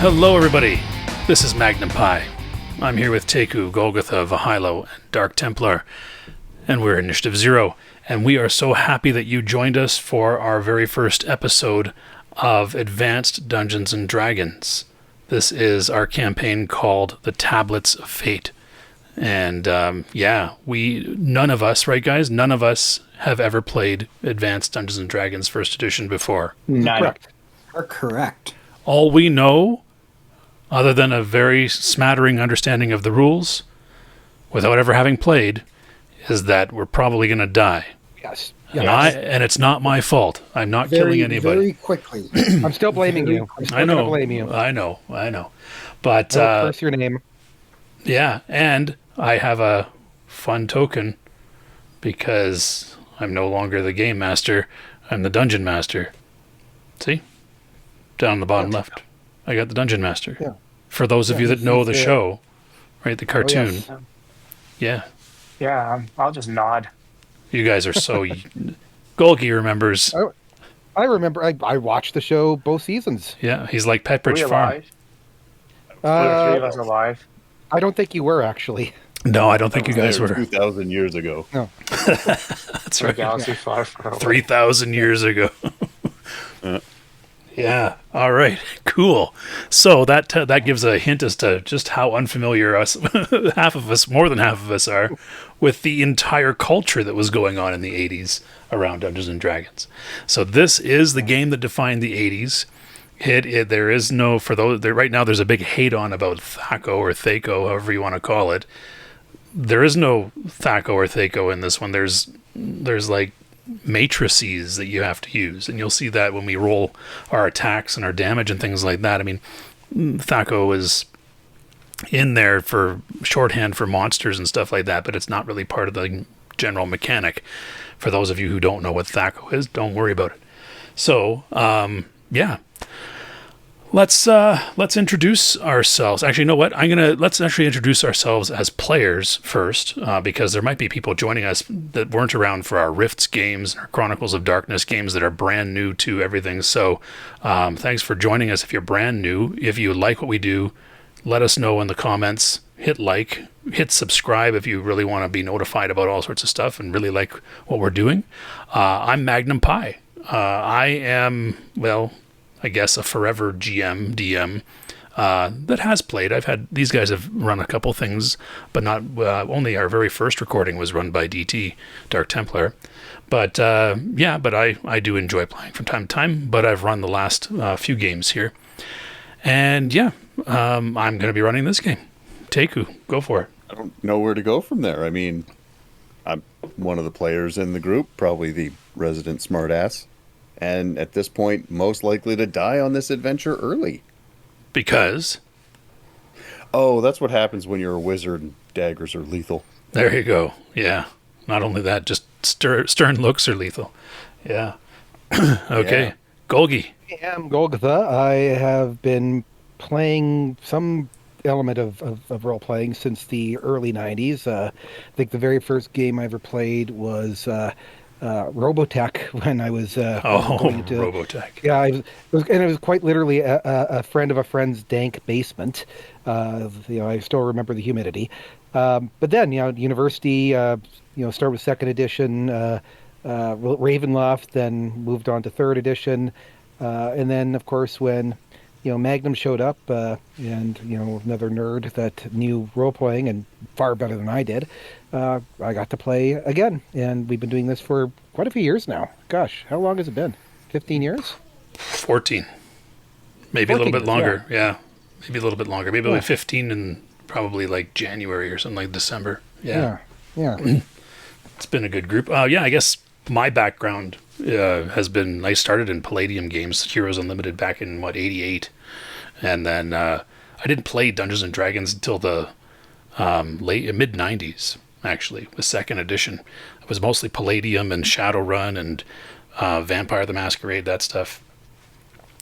Hello, everybody. This is Magnum Pi. I'm here with Teku, Golgotha, Vahilo, and Dark Templar, and we're Initiative Zero. And we are so happy that you joined us for our very first episode of Advanced Dungeons and Dragons. This is our campaign called The Tablets of Fate. And none of us, right guys? None of us have ever played Advanced Dungeons and Dragons First Edition before. Correct. Correct. All we know, other than a very smattering understanding of the rules, without ever having played, is that we're probably going to die. Yes. And it's not my fault. I'm not killing anybody. Very quickly. I'm still blaming you. I'm still going to blame you. I know. But curse your name. Yeah, and I have a fun token because I'm no longer the game master. I'm the dungeon master. See? Down the bottom left. I got the dungeon master. Yeah. For those of you that know the show, right? The cartoon. Oh, yes. Yeah. Yeah, I'll just nod. You guys are so... Golgi remembers. I remember. I watched the show both seasons. Yeah, he's like Pepperidge Are we Farm. alive? Were the three of us alive? I don't think you were, actually. No, I don't think you guys were. 2,000 years ago. No. That's right. Galaxy 5. 3,000 years ago. Yeah. All right. Cool. So that gives a hint as to just how unfamiliar us, more than half of us are, with the entire culture that was going on in the 80s around Dungeons and Dragons. So this is the game that defined the 80s. There is no, for those, right now there's a big hate on about THACO or THACO, however you want to call it. There is no THACO or THACO in this one. There's like matrices that you have to use, and you'll see that when we roll our attacks and our damage and things like that. I mean, THACO is in there for shorthand for monsters and stuff like that, but it's not really part of the general mechanic. For those of you who don't know what THACO is, don't worry about it. So, yeah. Let's introduce ourselves. Actually, you know what? Let's actually introduce ourselves as players first, because there might be people joining us that weren't around for our Rifts games, our Chronicles of Darkness games that are brand new to everything. So, thanks for joining us. If you're brand new, if you like what we do, let us know in the comments. Hit like, hit subscribe if you really want to be notified about all sorts of stuff and really like what we're doing. I'm Magnum Pi. I am, well, I guess a forever DM that has played. These guys have run a couple things, but not only our very first recording was run by DT, Dark Templar. But I do enjoy playing from time to time, but I've run the last few games here. And I'm going to be running this game. Teku, go for it. I don't know where to go from there. I mean, I'm one of the players in the group, probably the resident smartass. And at this point, most likely to die on this adventure early. Because? Oh, that's what happens when you're a wizard and daggers are lethal. There you go. Yeah. Not only that, just stern looks are lethal. Yeah. Okay. Yeah. Golgi. I am Golgotha. I have been playing some element of role-playing since the early 90s. I think the very first game I ever played was... Robotech when I was going into Robotech. Yeah, it was quite literally a friend of a friend's dank basement. I still remember the humidity. But then, university, start with second edition, Ravenloft, then moved on to third edition, and then of course when Magnum showed up, and another nerd that knew role playing and far better than I did. I got to play again, and we've been doing this for quite a few years now. Gosh, how long has it been? 15 years? 14. Maybe 14, a little bit longer. Yeah. Maybe a little bit longer. Maybe like 15 in probably like January or something like December. Yeah. It's been a good group. I guess my background has been, I started in Palladium games, Heroes Unlimited back in, 88. And then I didn't play Dungeons & Dragons until the mid-90s, actually, with second edition. It was mostly Palladium and Shadowrun and Vampire the Masquerade, that stuff.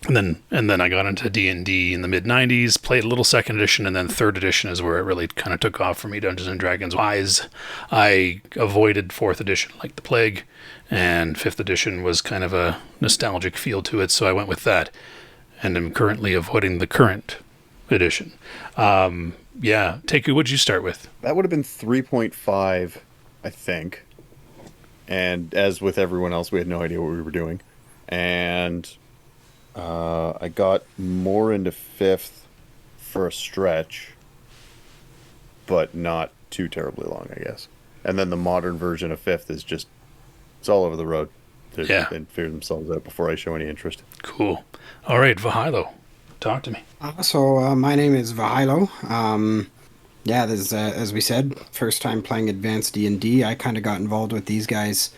And then I got into D&D in the mid-90s, played a little second edition, and then third edition is where it really kind of took off for me, Dungeons & Dragons wise. I avoided fourth edition like the plague, and fifth edition was kind of a nostalgic feel to it, so I went with that. And I'm currently avoiding the current edition. Yeah, Teku, what'd you start with? That would have been 3.5, I think. And as with everyone else, we had no idea what we were doing. And I got more into 5th for a stretch, but not too terribly long, I guess. And then the modern version of 5th is just, it's all over the road. They figure themselves out before I show any interest. Cool. All right, Vahilo, talk to me. My name is Vahilo. Yeah, this is, as we said, first time playing advanced D&D. I kind of got involved with these guys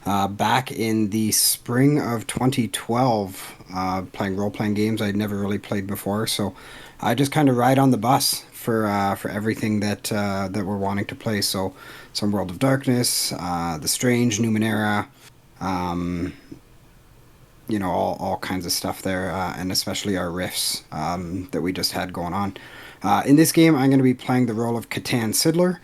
back in the spring of 2012, playing role-playing games I'd never really played before. So I just kind of ride on the bus for everything that we're wanting to play. So some World of Darkness, The Strange, Numenera, all kinds of stuff there, and especially our riffs that we just had going on. In this game, I'm going to be playing the role of Catan Sidler.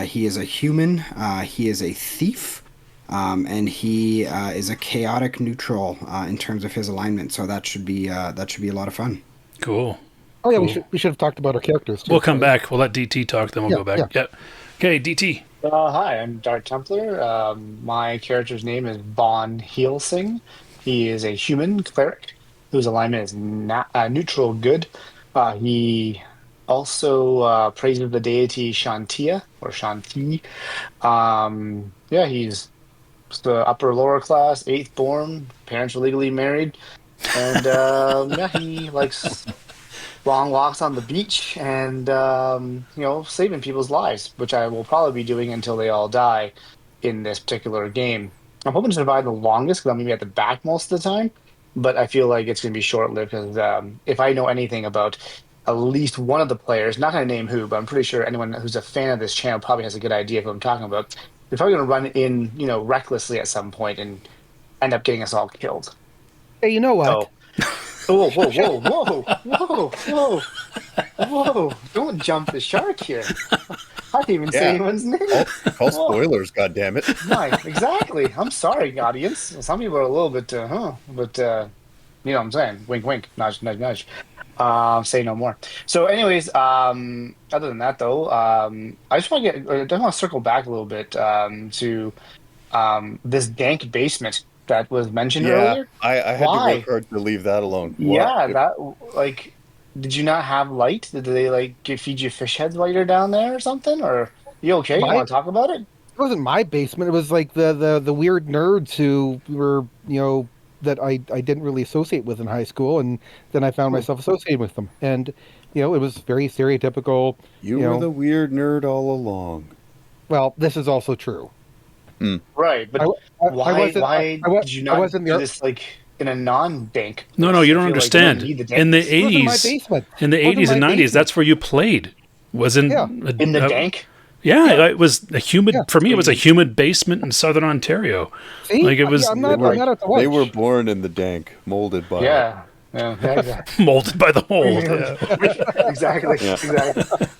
He is a human. He is a thief. And he is a chaotic neutral in terms of his alignment. So that should be a lot of fun. Cool. Oh yeah, Cool. we should have talked about our characters too. We'll come back. We'll let DT talk, then we'll Yeah, go back. yeah. Yep. Okay, DT. Hi, I'm Dark Templar. My character's name is Von Heelsing. He is a human cleric whose alignment is neutral good. He also praises the deity Shantia or Shanti. He's the upper lower class, 8th born. Parents are legally married, and he likes long walks on the beach and saving people's lives, which I will probably be doing until they all die in this particular game. I'm hoping to survive the longest because I'm going to be at the back most of the time, but I feel like it's going to be short-lived because if I know anything about at least one of the players, not going to name who, but I'm pretty sure anyone who's a fan of this channel probably has a good idea of who I'm talking about. They're probably going to run in, recklessly at some point and end up getting us all killed. Hey, you know what? So, whoa. Don't jump the shark here. I didn't even say anyone's name. Call spoilers, goddammit. Right, exactly. I'm sorry, audience. Some people are a little bit, but you know what I'm saying? Wink, wink, nudge, nudge, nudge. Say no more. So, anyways, other than that, though, I just want to circle back a little bit to this dank basement that was mentioned earlier. I had to work hard to leave that alone. Yeah, did you not have light? Did they feed you fish heads while you're down there or something? Or you okay? You want to talk about it? It wasn't my basement. It was like the weird nerds who were, that I didn't really associate with in high school, and then I found myself associating with them. And, it was very stereotypical. You were the weird nerd all along. Well, this is also true. Right, but why did you not do this in a non-bank? No, you don't understand. In the 80s, in the 80s and 90s, that's where you played. Was in in the dank. Yeah, it was a humid. For me, it was a humid basement in southern Ontario. See? It was. I'm not at the lunch. They were born in the dank, molded by. Yeah, exactly. Molded by the mold. Exactly.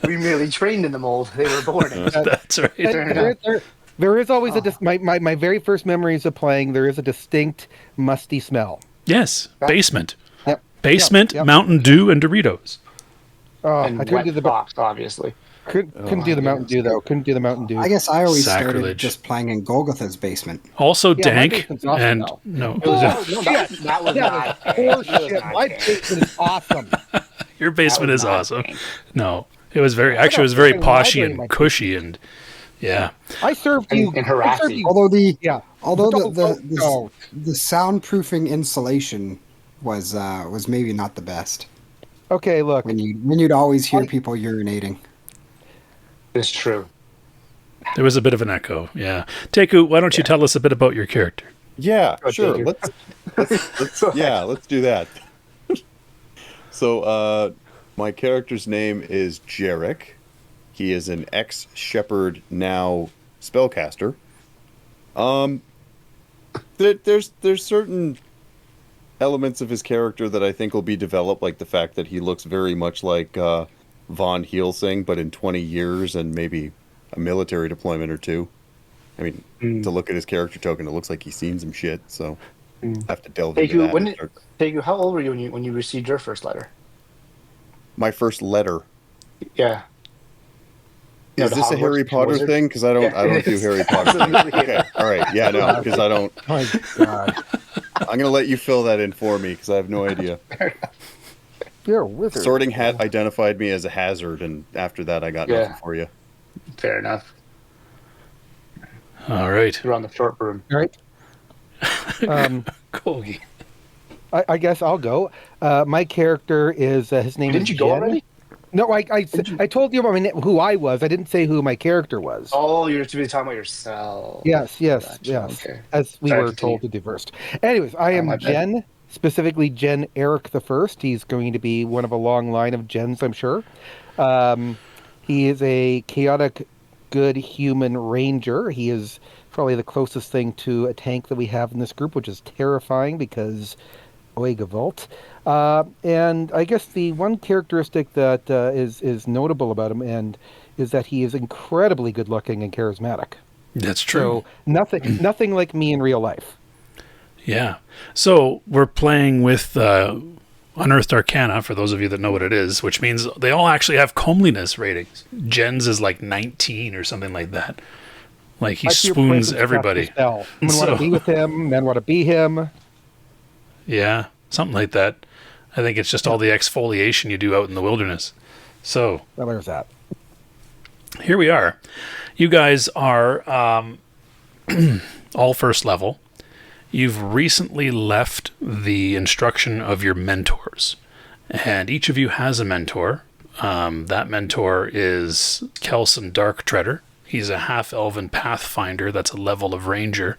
We merely trained in the mold. They were born in. That's right. There is always my very first memories of playing. There is a distinct musty smell. Yes, basement. Yep. Basement, Yep. Mountain Dew, and Doritos. And I couldn't do the box, obviously. Couldn't do the Mountain Dew though. Couldn't do the Mountain Dew. I guess I always started Sacrilege. just playing in Golgotha's basement. Also my dank basement's awesome and now. no. That was not. Horseshit. My basement is awesome. Your basement is not awesome. dank. No, it was very poshy and cushy and yeah. I served you And harassing. Although the Don't. soundproofing insulation was maybe not the best. Okay, look. When you'd always hear people urinating. It's true. There was a bit of an echo. Yeah. Teku, why don't you tell us a bit about your character? Yeah, Oh, sure. thank Let's do that. So, my character's name is Jarek. He is an ex-shepherd, now spellcaster. There's certain elements of his character that I think will be developed, like the fact that he looks very much like Von Heelsing, but in 20 years and maybe a military deployment or two. I mean, to look at his character token, it looks like he's seen some shit, so I have to delve into that. Teku, how old were you when you received your first letter? my first letter. Yeah. Is the this a Hogwarts Harry Potter wizard? thing? Because I don't it do is. Harry Potter. Absolutely. Okay, all right, yeah, no, because I don't. Oh my god. I'm gonna let you fill that in for me because I have no idea. You're a wizard. Sorting Hat identified me as a hazard, and after that, I got Yeah. nothing for you. Fair enough. All right. You're on the short broom. All right. Colgy. I guess I'll go. My character is his name Didn't is you go Jen. already? No, I told you who I was. I didn't say who my character was. Oh, you're to be talking about yourself. Yes, Gotcha, yes. Okay. As we Sorry, were continue. told to do first. Anyways, I my am bad. Jen, specifically Jen Eric the First. He's going to be one of a long line of Jens, I'm sure. He is a chaotic, good human ranger. He is probably the closest thing to a tank that we have in this group, which is terrifying because Oegavolt. And I guess the one characteristic that is notable about him is that he is incredibly good looking and charismatic. That's true. So nothing like me in real life. Yeah. So we're playing with Unearthed Arcana, for those of you that know what it is, which means they all actually have comeliness ratings. Jen's is like 19 or something like that. Like he I see your swoons presence everybody. cast a spell. Men want So- to be with him, men want to be him. Yeah, something like that. I think it's just all the exfoliation you do out in the wilderness. So Well, there's that. here we are. You guys are all first level. You've recently left the instruction of your mentors, and each of you has a mentor. That mentor is Kelson Darktreader. He's a half-elven pathfinder that's a level of ranger,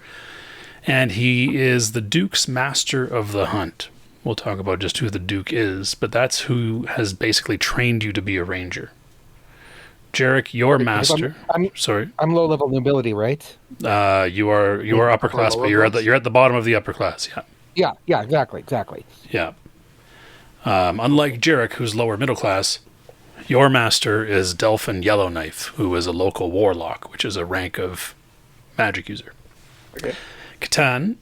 and he is the Duke's master of the hunt. We'll talk about just who the Duke is, but that's who has basically trained you to be a ranger. Jarek, your master. Sorry. I'm low level nobility, right? You are upper class, but you're at the bottom of the upper class. Yeah, exactly. Yeah. Unlike Jarek, who's lower middle class, your master is Delphin Yellowknife, who is a local warlock, which is a rank of magic user. Okay. Catan,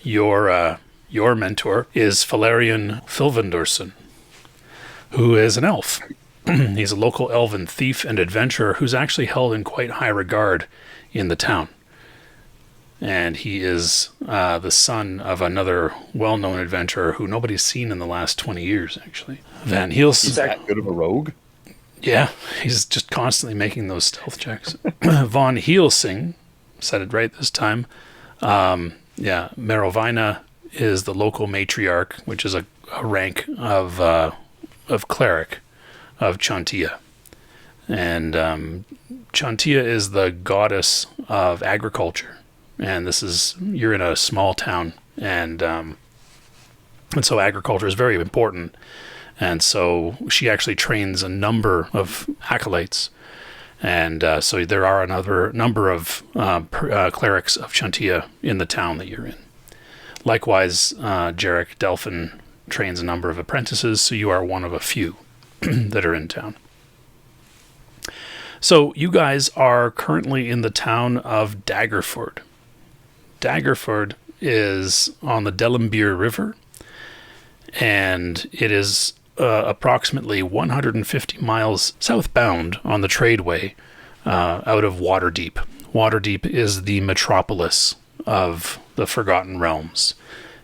your mentor is Valerian Filvendorson, who is an elf. He's a local elven thief and adventurer who's actually held in quite high regard in the town. And he is the son of another well-known adventurer who nobody's seen in the last 20 years, actually. Van Helsing. He's that good of a rogue? Yeah, he's just constantly making those stealth checks. Von Helsing, said it right this time. Merovina is the local matriarch, which is a rank of cleric of Chantia. And Chantia is the goddess of agriculture. And you're in a small town, and so agriculture is very important. And so she actually trains a number of acolytes. And so there are another number of clerics of Chantia in the town that you're in. Likewise, Jarek Delphin trains a number of apprentices, so you are one of a few that are in town. So you guys are currently in the town of Daggerford. Daggerford is on the Delambir River, and it is approximately 150 miles southbound on the Tradeway out of Waterdeep. Waterdeep is the metropolis of the Forgotten Realms.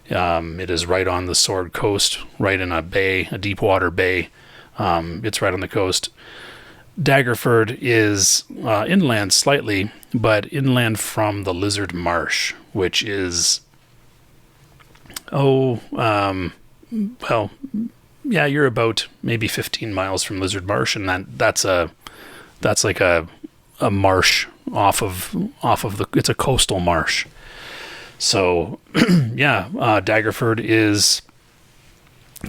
It is right on the Sword Coast, right in a bay, a deep water bay. It's right on the coast. Daggerford is inland slightly, but inland from the Lizard Marsh, which is, you're about maybe 15 miles from Lizard Marsh, and that's like a marsh off of it's a coastal marsh. So, Daggerford is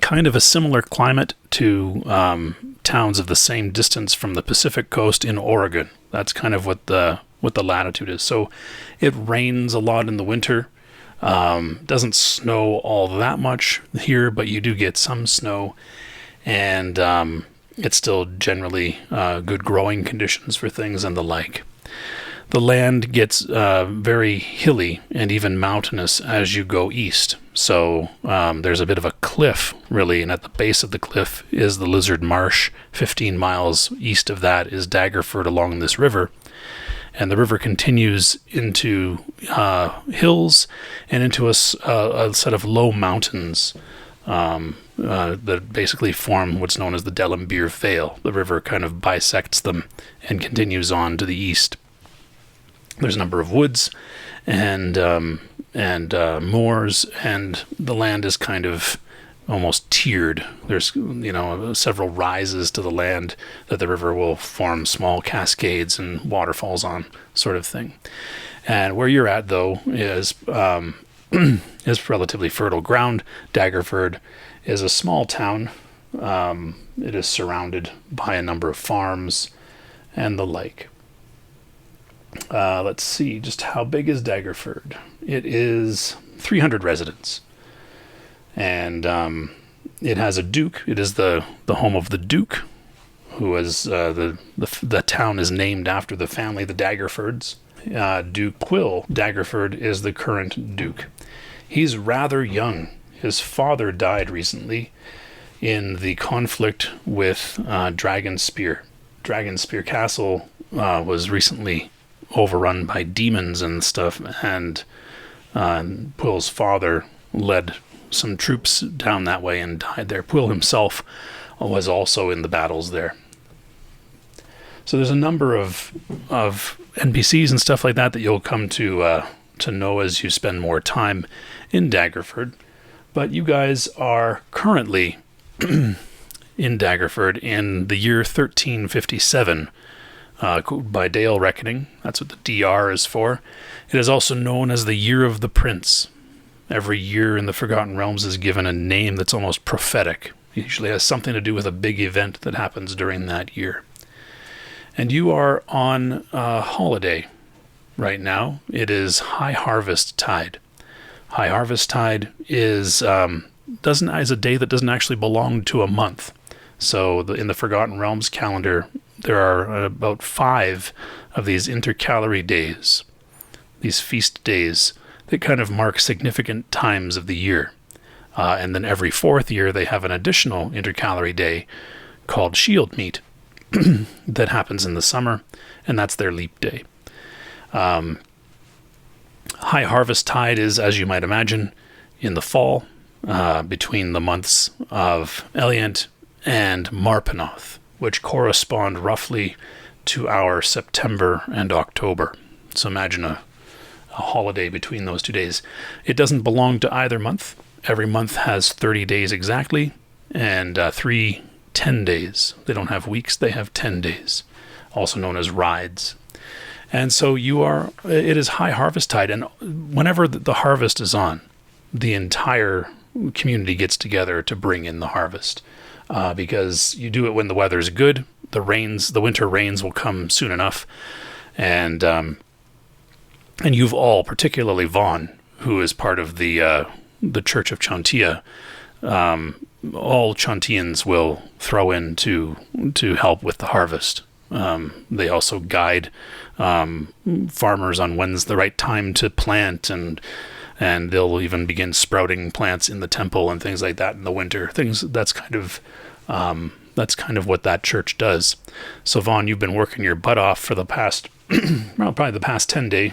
kind of a similar climate to towns of the same distance from the Pacific coast in Oregon. That's kind of what the latitude is. So it rains a lot in the winter. Doesn't snow all that much here, but you do get some snow, and it's still generally good growing conditions for things and the like. The land gets very hilly and even mountainous as you go east. So there's a bit of a cliff, really, and at the base of the cliff is the Lizard Marsh. 15 miles east of that is Daggerford along this river. And the river continues into hills and into a set of low mountains that basically form what's known as the Dellenbeer Vale. The river kind of bisects them and continues on to the east. There's a number of woods and moors, and the land is kind of almost tiered. There's, several rises to the land that the river will form small cascades and waterfalls on, sort of thing. And where you're at, though, is relatively fertile ground. Daggerford is a small town. It is surrounded by a number of farms and the like. Let's see, just how big is Daggerford? It is 300 residents. And it has a duke. It is the home of the duke, who is the town is named after the family, the Daggerfords. Duke Quill Daggerford is the current duke. He's rather young. His father died recently in the conflict with Dragonspear. Dragonspear Castle was recently overrun by demons and stuff, and Quill's father led some troops down that way and died there. Quill himself was also in the battles there. So there's a number of NPCs and stuff like that you'll come to know as you spend more time in Daggerford. But you guys are currently in Daggerford in the year 1357 by Dale reckoning. That's what the DR is for. It is also known as the Year of the Prince. Every year in the Forgotten Realms is given a name that's almost prophetic. It usually has something to do with a big event that happens during that year. And you are on a holiday right now. It is High Harvest Tide. High Harvest Tide is a day that doesn't actually belong to a month. So in the Forgotten Realms calendar, there are about 5 of these intercalary days, these feast days, that kind of mark significant times of the year. And then every 4th year, they have an additional intercalary day called Shield Meet that happens in the summer, and that's their leap day. High Harvest Tide is, as you might imagine, in the fall, between the months of Eliant and Marpenoth, which correspond roughly to our September and October. So imagine a holiday between those 2 days. It doesn't belong to either month. Every month has 30 days exactly, and 3 10 days. They don't have weeks, they have 10 days, also known as rides. And so it is High Harvest Tide, and whenever the harvest is on, the entire community gets together to bring in the harvest, because you do it when the weather's good. The winter rains will come soon enough, and you've all, particularly Vaughn, who is part of the Church of Chantia, all Chantians will throw in to help with the harvest. They also guide farmers on when's the right time to plant, and they'll even begin sprouting plants in the temple and things like that in the winter. That's kind of what that church does. So Vaughn, you've been working your butt off for the past probably the past 10 days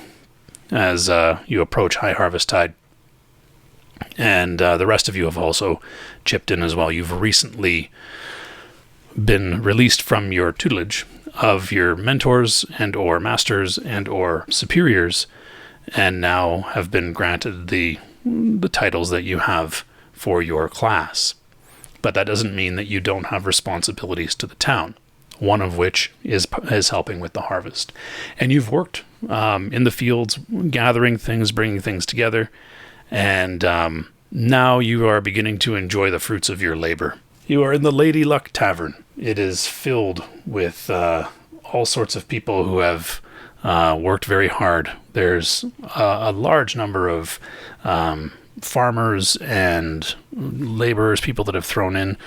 as you approach High Harvest Tide. And the rest of you have also chipped in as well. You've recently been released from your tutelage of your mentors and or masters and or superiors, and now have been granted the titles that you have for your class. But that doesn't mean that you don't have responsibilities to the town, one of which is helping with the harvest. And you've worked in the fields, gathering things, bringing things together, and now you are beginning to enjoy the fruits of your labor. You are in the Lady Luck Tavern. It is filled with all sorts of people who have worked very hard. There's a large number of farmers and laborers, people that have thrown in,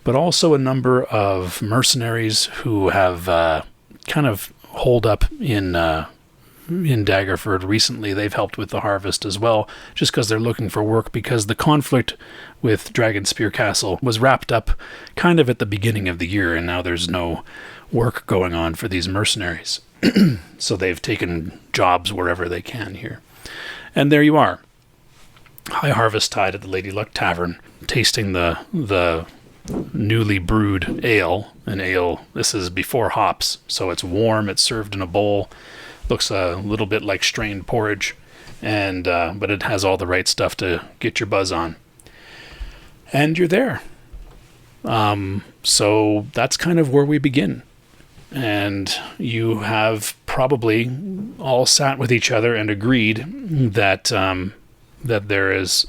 but also a number of mercenaries who have kind of holed up in in Daggerford recently. They've helped with the harvest as well, just because they're looking for work, because the conflict with Dragonspear Castle was wrapped up kind of at the beginning of the year, and now there's no work going on for these mercenaries. So they've taken jobs wherever they can here. And there you are. High harvest tide at the Lady Luck Tavern, tasting the newly brewed ale. An ale, this is before hops, so it's warm, it's served in a bowl, looks a little bit like strained porridge, and but it has all the right stuff to get your buzz on. And you're there. So that's kind of where we begin. And you have probably all sat with each other and agreed that that there is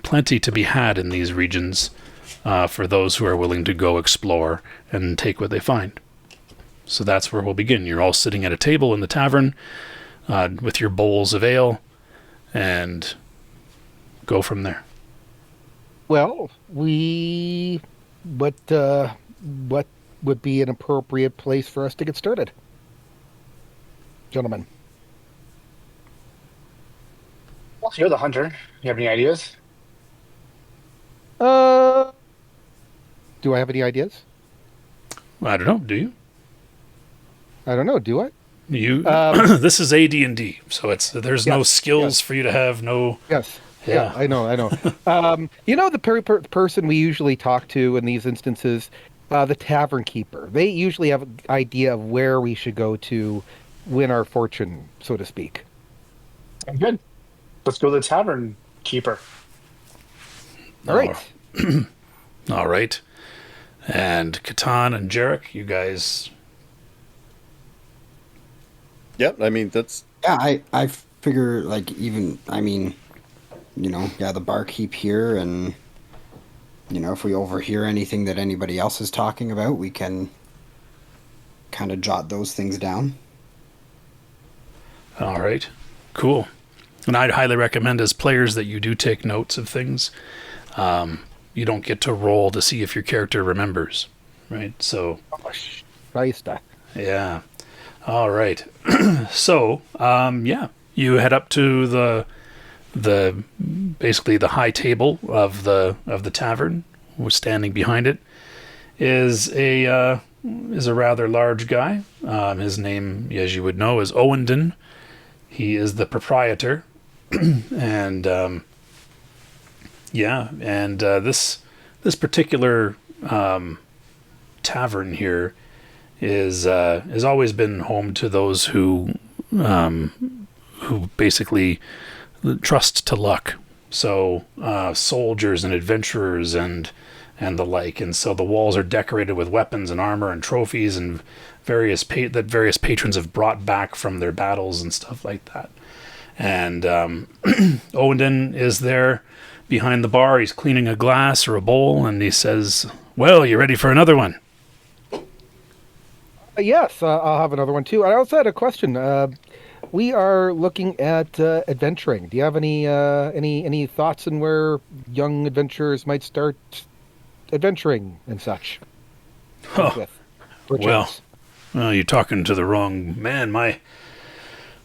plenty to be had in these regions for those who are willing to go explore and take what they find. So that's where we'll begin. You're all sitting at a table in the tavern with your bowls of ale, and go from there. Well, what would be an appropriate place for us to get started, gentlemen? Well, you're the hunter. You have any ideas? Do I have any ideas? I don't know. Do you? I don't know. Do I? You. This is AD&D, so there's no skills for you to have. No. Yes. Yeah. I know. The person we usually talk to in these instances, the tavern keeper. They usually have an idea of where we should go to win our fortune, so to speak. I'm good. Let's go to the tavern keeper. All right. All right. And Catan and Jarek, you guys. Yep, I mean, that's... Yeah, I figure, like, even, I mean, the barkeep here, and, if we overhear anything that anybody else is talking about, we can kind of jot those things down. All right. Cool. And I'd highly recommend as players that you do take notes of things. You don't get to roll to see if your character remembers, right? So, yeah. All right. So, you head up to the basically the high table of the tavern. Standing behind it is a rather large guy. His name, as you would know, is Owendon. He is the proprietor, and this particular tavern here is has always been home to those who basically trust to luck. So soldiers and adventurers and the like. And so the walls are decorated with weapons and armor and trophies and various patrons have brought back from their battles and stuff like that. And Owendon is there behind the bar. He's cleaning a glass or a bowl, and he says, "Well, you ready for another one?" Yes, I'll have another one too. I also had a question. We are looking at adventuring. Do you have any thoughts on where young adventurers might start adventuring and such? Oh, well, you're talking to the wrong man. My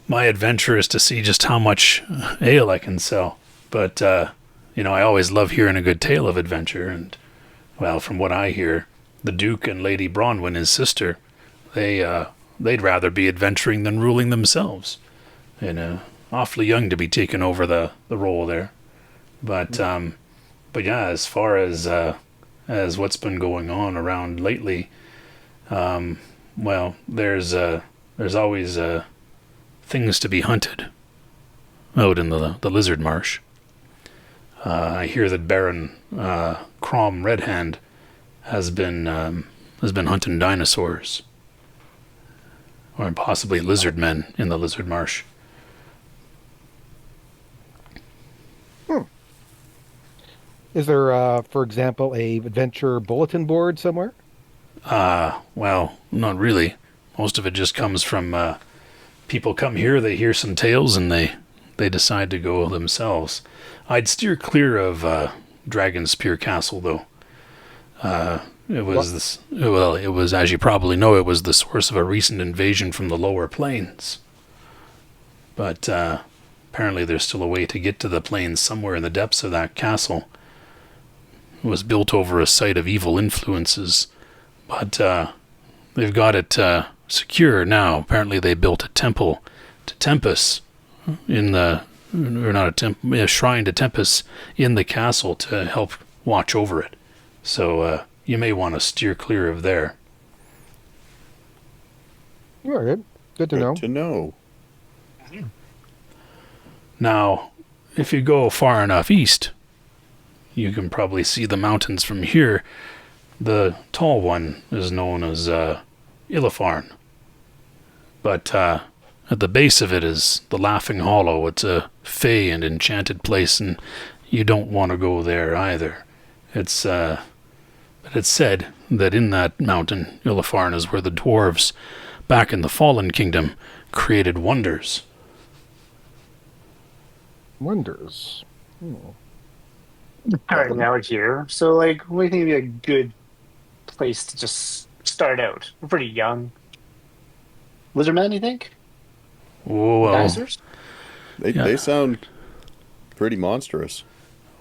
adventure is to see just how much ale I can sell. But I always love hearing a good tale of adventure. And well, from what I hear, the Duke and Lady Bronwyn, his sister, they'd rather be adventuring than ruling themselves. Awfully young to be taking over the role there. But yeah, as far as what's been going on around lately, well, there's always things to be hunted out in the Lizard Marsh. I hear that Baron Crom Redhand has been hunting dinosaurs, or possibly lizard men in the Lizard Marsh. Is there, for example, a adventure bulletin board somewhere? Well, not really. Most of it just comes from people come here, they hear some tales, and they decide to go themselves. I'd steer clear of Dragonspear Castle, though. It was, as you probably know, it was the source of a recent invasion from the lower plains. but apparently there's still a way to get to the plains somewhere in the depths of that castle. It was built over a site of evil influences, but they've got it secure now. Apparently they built a temple to Tempest in the, or not a temple, a shrine to Tempest in the castle to help watch over it. So you may want to steer clear of there. All right. Good to know. Good to know. Now, if you go far enough east, you can probably see the mountains from here. The tall one is known as Illifarn. But at the base of it is the Laughing Hollow. It's a fey and enchanted place, and you don't want to go there either. But it's said that in that mountain, Illifarn, is where the dwarves, back in the Fallen Kingdom, created wonders. Wonders. All right, now we're here. So, like, what do you think would be a good place to just start out? We're pretty young. Lizardmen, you think? Well, Geysers? They sound pretty monstrous.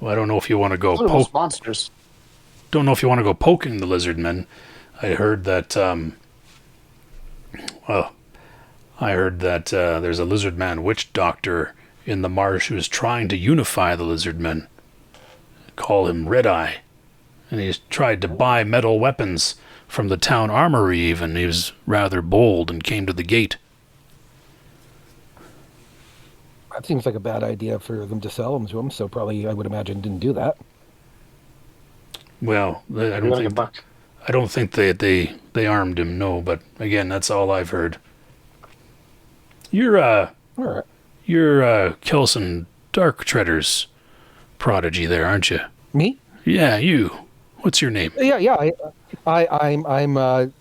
I don't know if you want to go What are those monsters? Don't know if you want to go poking the lizard men. I heard that there's a lizard man witch doctor in the marsh who's trying to unify the lizard men. Call him Red Eye. And he's tried to buy metal weapons from the town armory even. He was rather bold and came to the gate. That seems like a bad idea for them to sell them to him, so probably, I would imagine, didn't do that. Well, I don't think they armed him, no, but again, that's all I've heard. You're All right. Kelson Darktreader's prodigy there, aren't you? Me? Yeah, you. What's your name? Yeah. I'm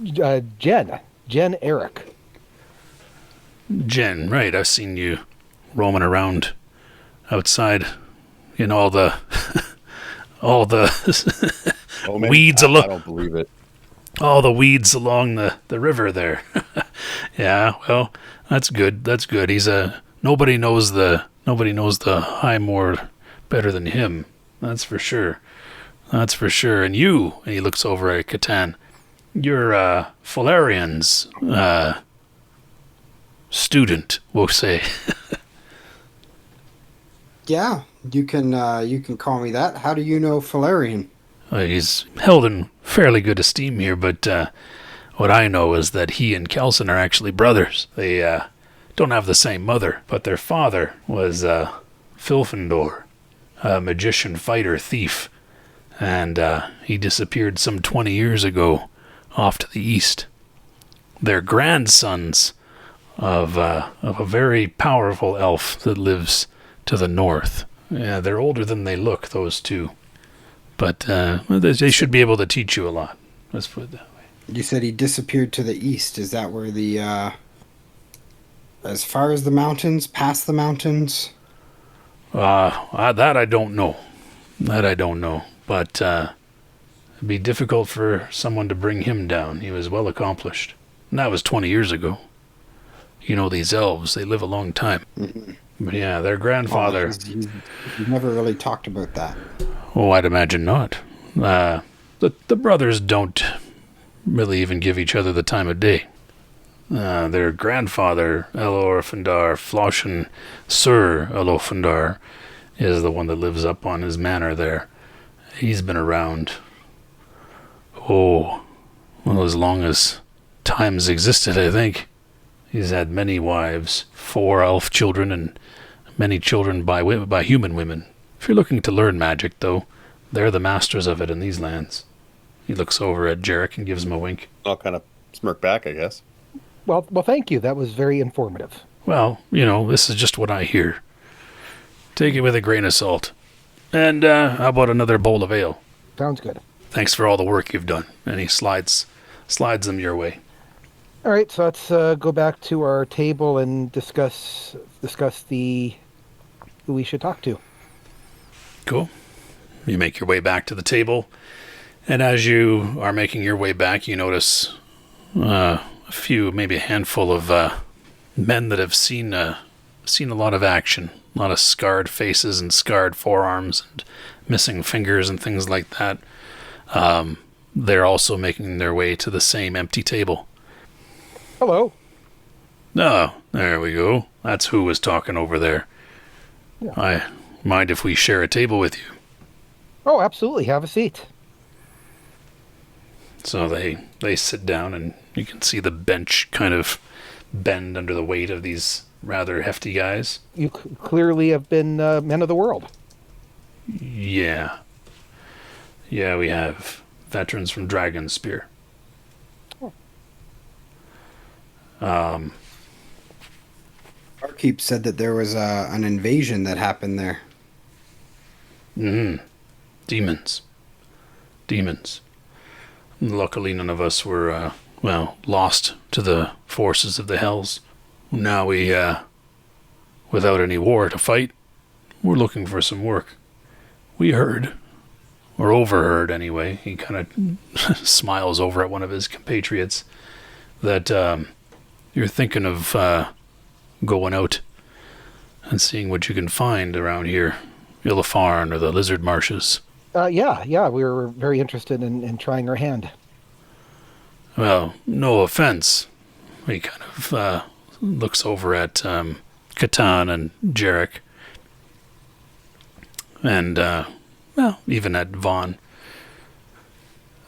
Jen Eric. Jen, right. I've seen you roaming around outside in all the weeds I along. don't believe it. All the weeds along the river there. Yeah, well, that's good. That's good. Nobody knows the High Moor better than him. That's for sure. That's for sure. And he looks over at Catan. You're Falarian's student, we'll say. Yeah, you can call me that. How do you know Falarian? He's held in fairly good esteem here, but what I know is that he and Kelson are actually brothers. They don't have the same mother, but their father was Filfendor, a magician, fighter, thief, and he disappeared some 20 years ago off to the east. They're grandsons of a very powerful elf that lives to the north. Yeah, they're older than they look, those two. But they should be able to teach you a lot. Let's put it that way. You said he disappeared to the east. Is that where as far as the mountains, past the mountains? That I don't know. That I don't know. But it'd be difficult for someone to bring him down. He was well accomplished. And that was 20 years ago. You know, these elves, they live a long time. Mm-hmm. But yeah, their grandfather... You never really talked about that. Oh, I'd imagine not. The brothers don't really even give each other the time of day. Their grandfather, Elorfindar Floshin, Sir Elorfindar, is the one that lives up on his manor there. He's been around, as long as time's existed, I think. He's had many wives, 4 elf children, and many children by human women. If you're looking to learn magic, though, they're the masters of it in these lands. He looks over at Jarek and gives him a wink. I'll kind of smirk back, I guess. Well, thank you. That was very informative. Well, this is just what I hear. Take it with a grain of salt. And how about another bowl of ale? Sounds good. Thanks for all the work you've done. And he slides them your way. All right, so let's go back to our table and discuss who we should talk to. Cool. You make your way back to the table, and as you are making your way back, you notice maybe a handful of men that have seen seen a lot of action, a lot of scarred faces and scarred forearms and missing fingers and things like that. They're also making their way to the same empty table. Hello. Oh, there we go. That's who was talking over there. Yeah. I mind if we share a table with you. Oh, absolutely. Have a seat. So they sit down, and you can see the bench kind of bend under the weight of these rather hefty guys. You clearly have been men of the world. Yeah. Yeah, we have veterans from Dragonspear. Barkeep said that there was an invasion that happened there. Demons. Luckily, none of us were, lost to the forces of the Hells. Now we, without any war to fight, we're looking for some work. We heard, or overheard anyway, he kind of smiles over at one of his compatriots, that you're thinking of going out and seeing what you can find around here, Illafarn or the Lizard Marshes. Yeah, we were very interested in trying our hand. Well, no offense. He kind of looks over at Catan and Jarek. And, even at Vaughn.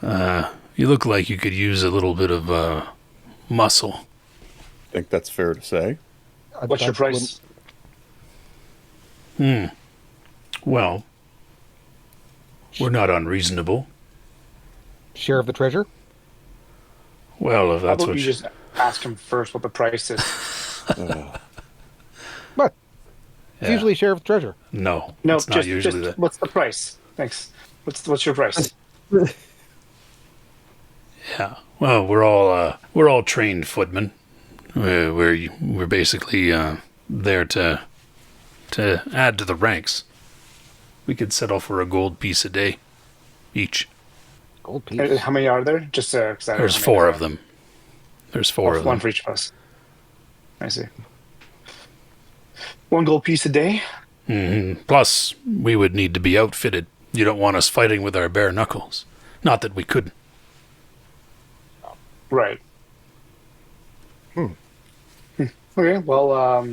You look like you could use a little bit of muscle. Think that's fair to say. What's your price? Well, we're not unreasonable. Share of the treasure? Well, if How that's about what you just ask him first what the price is? What? It's Yeah. usually share of the treasure. No, No, it's not usually just that. what's the price? Thanks. What's your price? Yeah. Well, we're all trained footmen. We're basically there to add to the ranks. We could settle for a gold piece a day, each. Gold piece. How many are there? Just because There's four of them. There's four of One them. for each of us. I see. One gold piece a day. Plus, we would need to be outfitted. You don't want us fighting with our bare knuckles. Not that we couldn't. Right. Okay, well,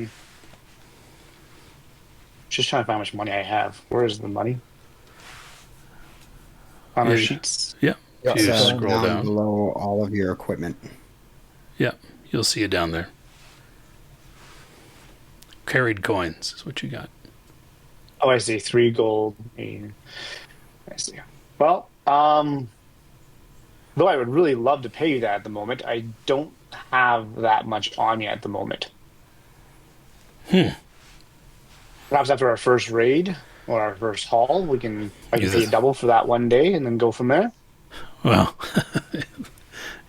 just trying to find how much money I have. Where is the money? On our Yeah. sheets. Yeah. Yeah, If you so scroll down. below all of your equipment. Yeah, you'll see it down there. Carried coins is what you got. Oh, I see. 3 gold. I see. Well, though I would really love to pay you that at the moment, I don't have that much on me at the moment. Perhaps after our first raid or our first haul, I can pay you double for that one day and then go from there. Well,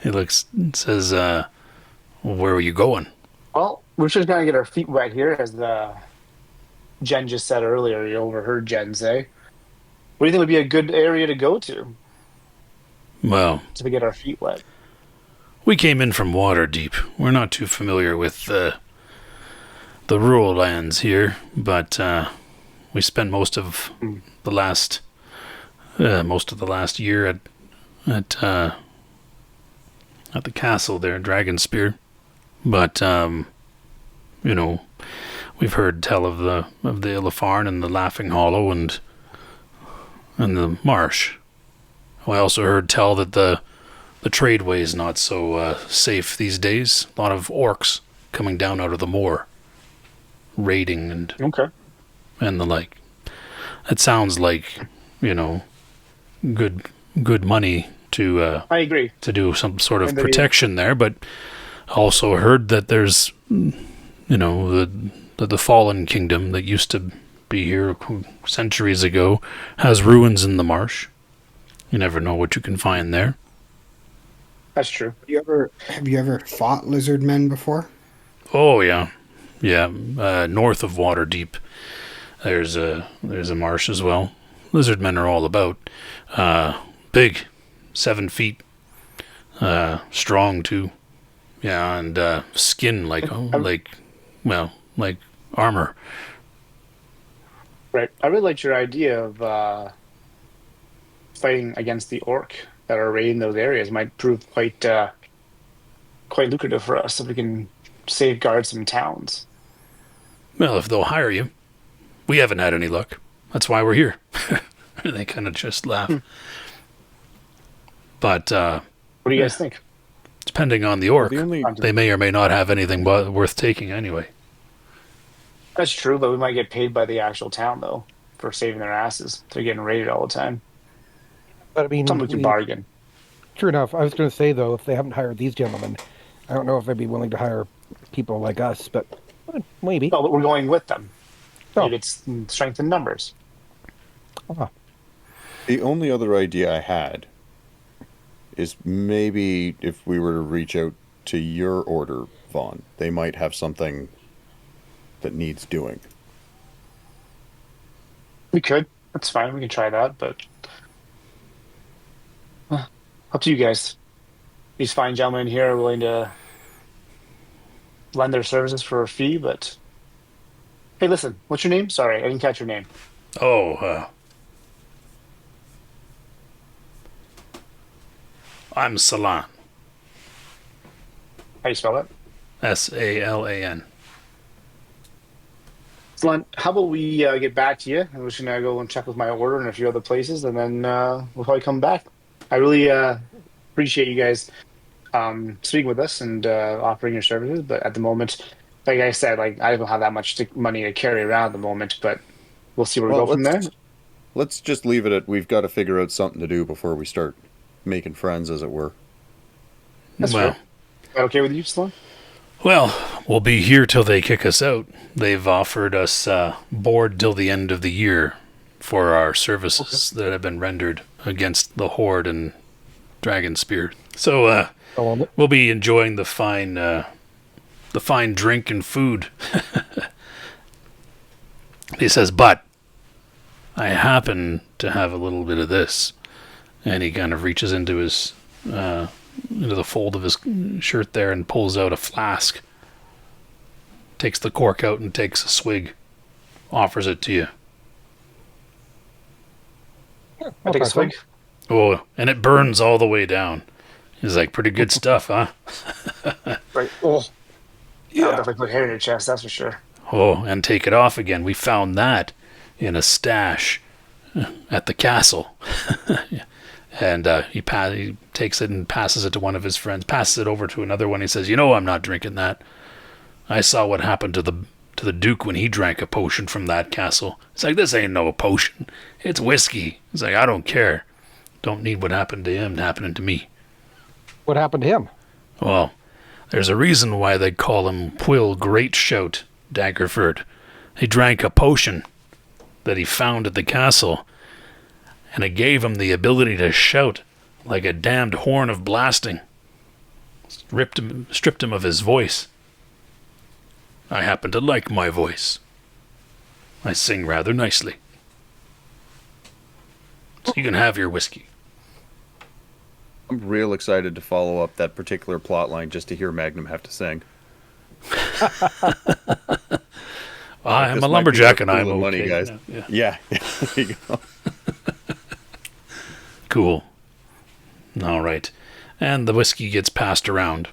it says, where were you going? Well, we're just going to get our feet wet here, as Jen just said earlier. You overheard Jen say. What do you think would be a good area to go to Well, get our feet wet? we came in from Waterdeep. We're not too familiar with the rural lands here, but we spent most of the last year at the castle there, Dragonspear. But we've heard tell of the Illafarn and the Laughing Hollow and the marsh. I also heard tell that the tradeway is not so safe these days. A lot of orcs coming down out of the moor, raiding and the like. It sounds like good money to I agree. to do some sort of And they- protection there, but also heard that there's the fallen kingdom that used to be here centuries ago has ruins in the marsh. You never know what you can find there. That's true. Have you ever fought lizard men before? Oh yeah. North of Waterdeep, there's a marsh as well. Lizard men are all about. Big, 7 feet, strong too. Yeah, and skin like armor. Right. I really liked your idea of fighting against the orc that are raiding those areas. Might prove quite lucrative for us if we can safeguard some towns. Well, if they'll hire you. We haven't had any luck. That's why we're here. They kind of just laugh. But What do you guys think? depending on the orc, The only they may or may not have anything worth taking anyway. That's true, but we might get paid by the actual town though for saving their asses. They're getting raided all the time. But I mean, Something we can bargain. true enough. I was going to say though, if they haven't hired these gentlemen, I don't know if they'd be willing to hire people like us. But maybe. No, but we're going with them. Oh. Maybe it's strength in numbers. the only other idea I had is maybe if we were to reach out to your order, Vaughn, they might have something that needs doing. We could. That's fine. We can try that, but up to you guys. These fine gentlemen here are willing to lend their services for a fee, but hey, listen, what's your name? Sorry, I didn't catch your name. Oh, I'm Salan. How you spell it? Salan. Excellent. How about we get back to you? I'm just gonna go and check with my order and a few other places, and then we'll probably come back. I really appreciate you guys speaking with us and offering your services, but at the moment, like I said, like I don't have that much money to carry around at the moment, but we'll see where we go from there. Let's just leave it at we've got to figure out something to do before we start making friends, as it were. That's Well, fair. Is that okay with you, Sloan? well, we'll be here till they kick us out. They've offered us board till the end of the year for our services that have been rendered against the Horde and Dragon Spear. So we'll be enjoying the fine drink and food. He says, but I happen to have a little bit of this. And he kind of reaches into his into the fold of his shirt there and pulls out a flask. Takes the cork out and takes a swig. Offers it to you. I take a swig. Oh, and it burns all the way down. He's like, pretty good stuff, huh? Right. Oh, yeah. I'll definitely put hair in your chest. That's for sure. Oh, and take it off again. We found that in a stash at the castle. And he takes it and passes it to one of his friends. Passes it over to another one. He says, I'm not drinking that. I saw what happened to the Duke when he drank a potion from that castle. It's like, this ain't no potion. It's whiskey. It's like, I don't care. Don't need what happened to him happening to me. What happened to him? Well, there's a reason why they call him Quill Greatshout Daggerford. He drank a potion that he found at the castle, and it gave him the ability to shout like a damned horn of blasting. Stripped him of his voice. I happen to like my voice. I sing rather nicely. So you can have your whiskey. I'm real excited to follow up that particular plot line just to hear Magnum have to sing. I'm This a might lumberjack be and the I'm pool of okay. money, guys. Yeah. Yeah. There you go. Cool. All right. And the whiskey gets passed around.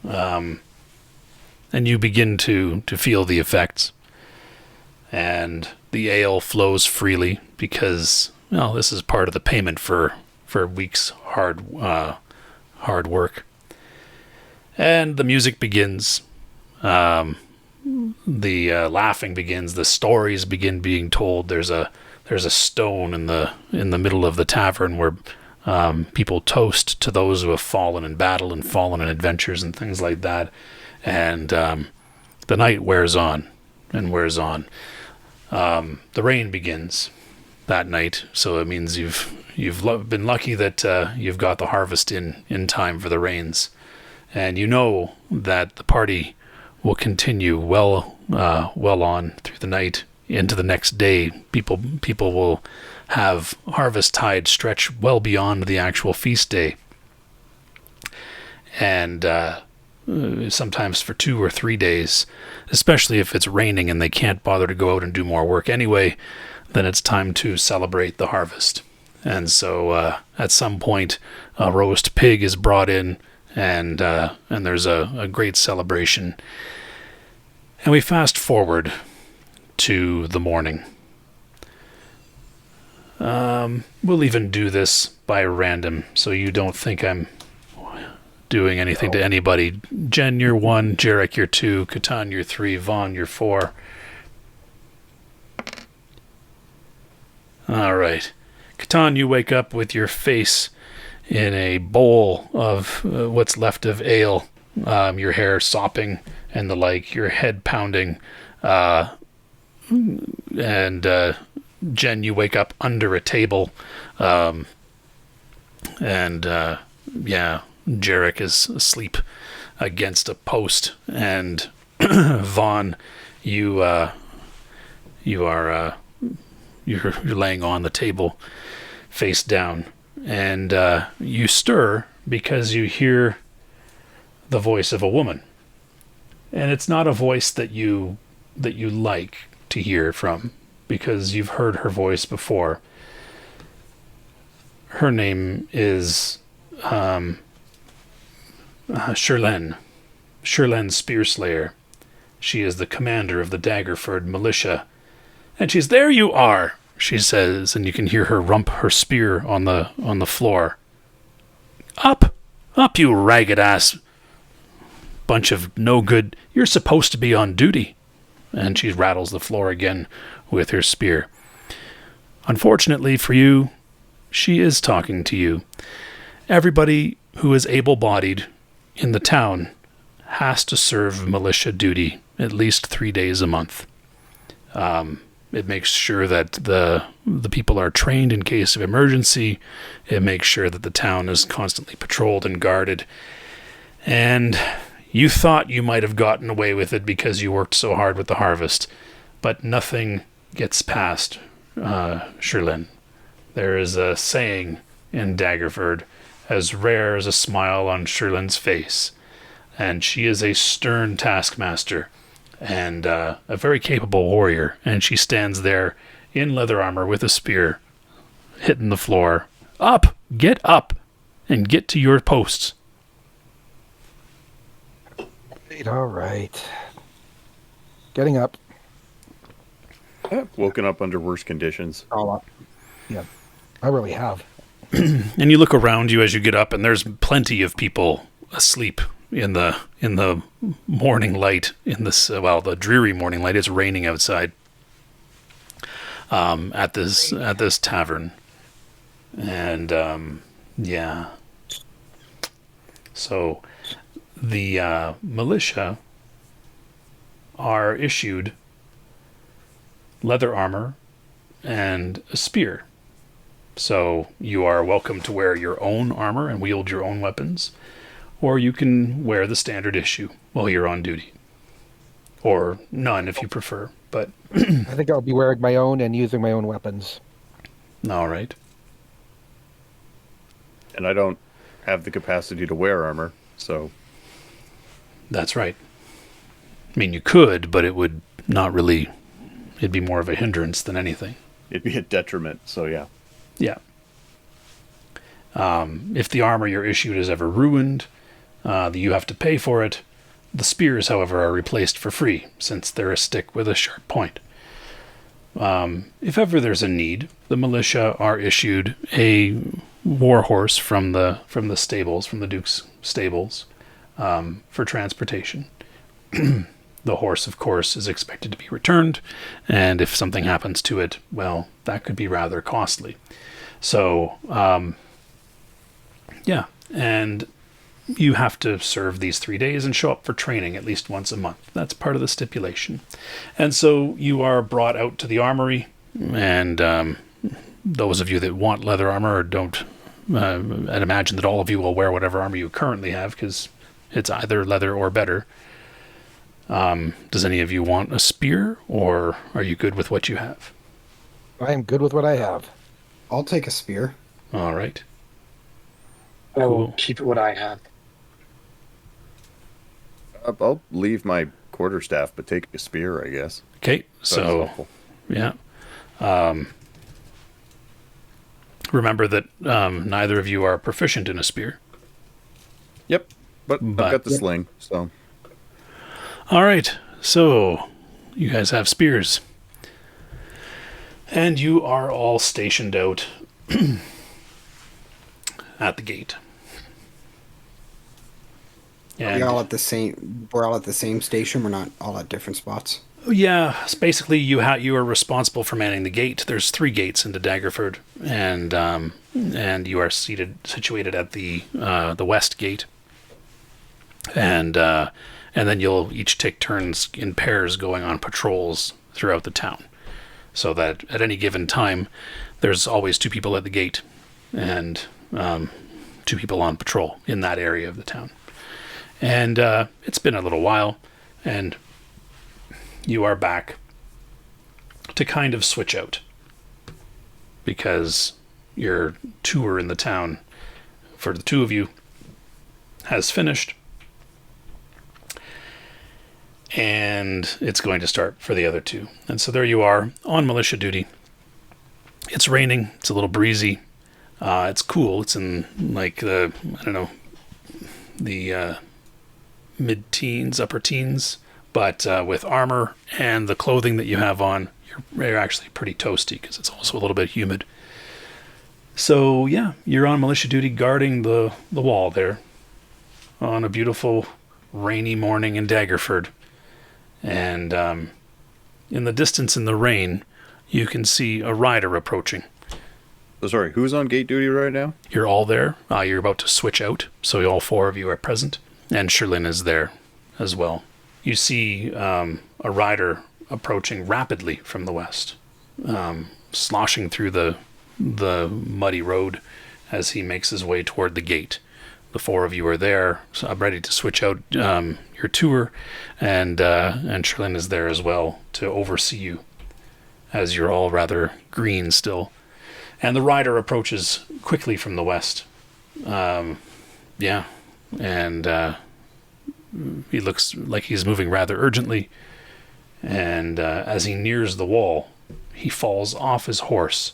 And you begin to feel the effects. And the ale flows freely because, this is part of the payment for a week's hard work. And the music begins. The laughing begins. The stories begin being told. There's a stone in the middle of the tavern where people toast to those who have fallen in battle and fallen in adventures and things like that. And the night wears on and wears on. The rain begins that night, so it means you've been lucky that you've got the harvest in time for the rains, and you know that the party will continue well on through the night into the next day. People will have harvest tide stretch well beyond the actual feast day, and sometimes for 2 or 3 days, especially if it's raining and they can't bother to go out and do more work anyway. Then it's time to celebrate the harvest. And so at some point, a roast pig is brought in, and there's a great celebration. And we fast forward to the morning. We'll even do this by random, so you don't think I'm doing anything to anybody. Jen, you're 1, Jarek, you're 2, Catan, you're 3, Vaughn, you're 4. All right. Catan, you wake up with your face in a bowl of what's left of ale, your hair sopping and the like, your head pounding, and Jen, you wake up under a table, and Jarek is asleep against a post, and Vaughn, you're laying on the table, face down, and you stir because you hear the voice of a woman, and it's not a voice that you like to hear from, because you've heard her voice before. Her name is Sherlen Spearslayer. She is the commander of the Daggerford militia. And she's, "There you are," she says, and you can hear her rump her spear on the floor. Up, you ragged ass bunch of no good. You're supposed to be on duty." And she rattles the floor again with her spear. Unfortunately for you, she is talking to you. Everybody who is able-bodied in the town has to serve militia duty at least 3 days a month. It makes sure that the people are trained in case of emergency. It makes sure that the town is constantly patrolled and guarded. And you thought you might have gotten away with it because you worked so hard with the harvest, but nothing gets past Sherlin. There is a saying in Daggerford, as rare as a smile on Sherlin's face, and she is a stern taskmaster and a very capable warrior, and she stands there in leather armor with a spear, hitting the floor. Up! Get up! And get to your posts. All right. Getting up. Woken up under worse conditions. All up. Yeah, I really have. And you look around you as you get up, and there's plenty of people asleep in the morning light, in this the dreary morning light. It's raining outside at this tavern, and so the militia are issued leather armor and a spear. So you are welcome to wear your own armor and wield your own weapons, or you can wear the standard issue while you're on duty. Or none if you prefer, but I think I'll be wearing my own and using my own weapons. all right. And I don't have the capacity to wear armor, so... That's right. I mean, you could, but it would not really... It'd be more of a hindrance than anything. It'd be a detriment, so yeah. Yeah. If the armor you're issued is ever ruined, you have to pay for it. The spears, however, are replaced for free, since they're a stick with a sharp point. If ever there's a need, the militia are issued a war horse from the stables, from the Duke's stables, for transportation. The horse, of course, is expected to be returned, and if something happens to it, well, that could be rather costly. So, and you have to serve these 3 days and show up for training at least once a month. That's part of the stipulation. And so you are brought out to the armory, and those of you that want leather armor or don't, I'd imagine that all of you will wear whatever armor you currently have, because it's either leather or better. Does any of you want a spear, or are you good with what you have? I am good with what I have. I'll take a spear. All right. I will Cool. keep it what I have. I'll leave my quarterstaff, but take a spear, I guess. Okay, That's so helpful. yeah. Remember that neither of you are proficient in a spear. Yep, but I've But- got the sling, so All right, so you guys have spears. And you are all stationed out at the gate. And We're all at the same station. We're not all at different spots. yeah, it's basically you are responsible for manning the gate. There's 3 gates into Daggerford, and you are situated at the west gate, and then you'll each take turns in pairs going on patrols throughout the town, so that at any given time, there's always 2 people at the gate, and 2 people on patrol in that area of the town. And it's been a little while, and you are back to kind of switch out because your tour in the town for the 2 of you has finished, and it's going to start for the other 2. And so there you are on militia duty. It's raining. It's a little breezy. It's cool. It's in like the mid-teens, upper teens. But with armor and the clothing that you have on, you're actually pretty toasty because it's also a little bit humid. So yeah, you're on militia duty guarding the wall there on a beautiful rainy morning in Daggerford. And in the distance in the rain, you can see a rider approaching. Oh, sorry, who's on gate duty right now? You're all there. You're about to switch out, so all 4 of you are present. And Sherlyn is there as well. You see a rider approaching rapidly from the west, sloshing through the muddy road as he makes his way toward the gate. The 4 of you are there, so I'm ready to switch out your tour, and Sherlyn is there as well to oversee you, as you're all rather green still. And the rider approaches quickly from the west. He looks like he's moving rather urgently, and as he nears the wall, he falls off his horse,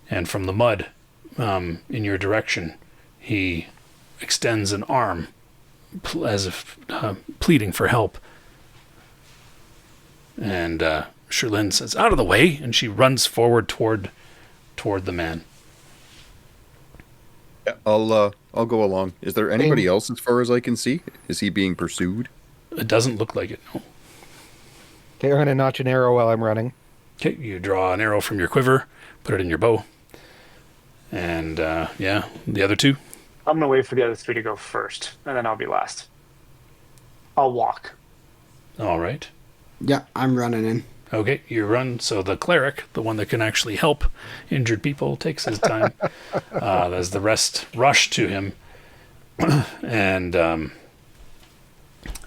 and from the mud in your direction, he extends an arm as if pleading for help. And Sherlyn says, "Out of the way!" and she runs forward toward the man. Yeah, I'll go along. Is there anybody else as far as I can see? Is he being pursued? It doesn't look like it, no. Okay, I'm going to notch an arrow while I'm running. Okay, you draw an arrow from your quiver, put it in your bow. And, the other 2? I'm going to wait for the other 3 to go first, and then I'll be last. I'll walk. All right. Yeah, I'm running in. Okay, you run. So the cleric, the one that can actually help injured people, takes his time as the rest rush to him. And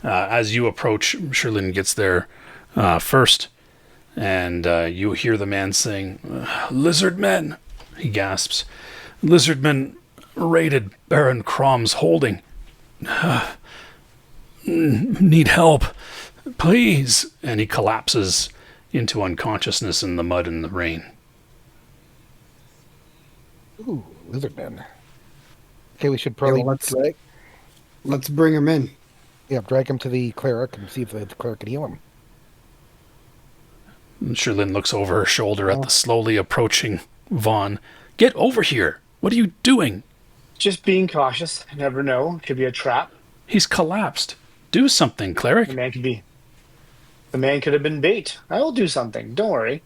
as you approach, Sherlyn gets there first, and you hear the man saying, "Lizard men," he gasps. "Lizard men raided Baron Crom's holding. Need help, please." And he collapses into unconsciousness in the mud and the rain. Ooh, lizard man. Okay, we should probably Let's bring him in. drag him to the cleric and see if the cleric can heal him. And Sherlyn looks over her shoulder at the slowly approaching Vaughn. "Get over here! What are you doing?" Just being cautious. I never know. It could be a trap. "He's collapsed. Do something, cleric." The man could have been bait. I will do something. Don't worry.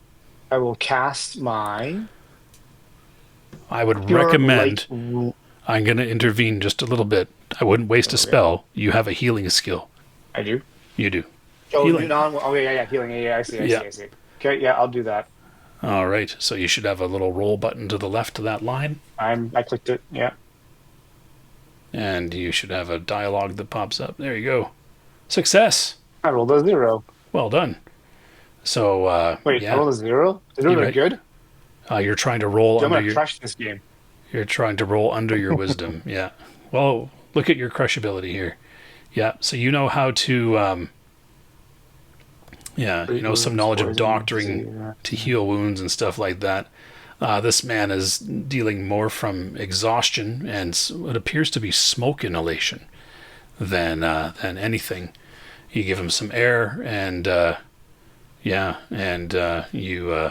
I will cast my... I would Pure recommend... light- I'm going to intervene just a little bit. I wouldn't waste a spell. You have a healing skill. I do? You do. Oh, Healing. Healing. Yeah, I see. Yeah. Okay, yeah, I'll do that. All right. So you should have a little roll button to the left of that line. I clicked it, yeah. And you should have a dialogue that pops up. There you go. Success. I rolled a 0. Well done. So, Wait, I rolled a 0? The 0 You're are right. good? you're trying to roll I'm under going to your... crush this game. You're trying to roll under your wisdom. Yeah. Well, look at your crushability here. Yeah, so you know how to, some knowledge of doctoring to heal wounds and stuff like that. This man is dealing more from exhaustion and what appears to be smoke inhalation than anything. You give him some air, and you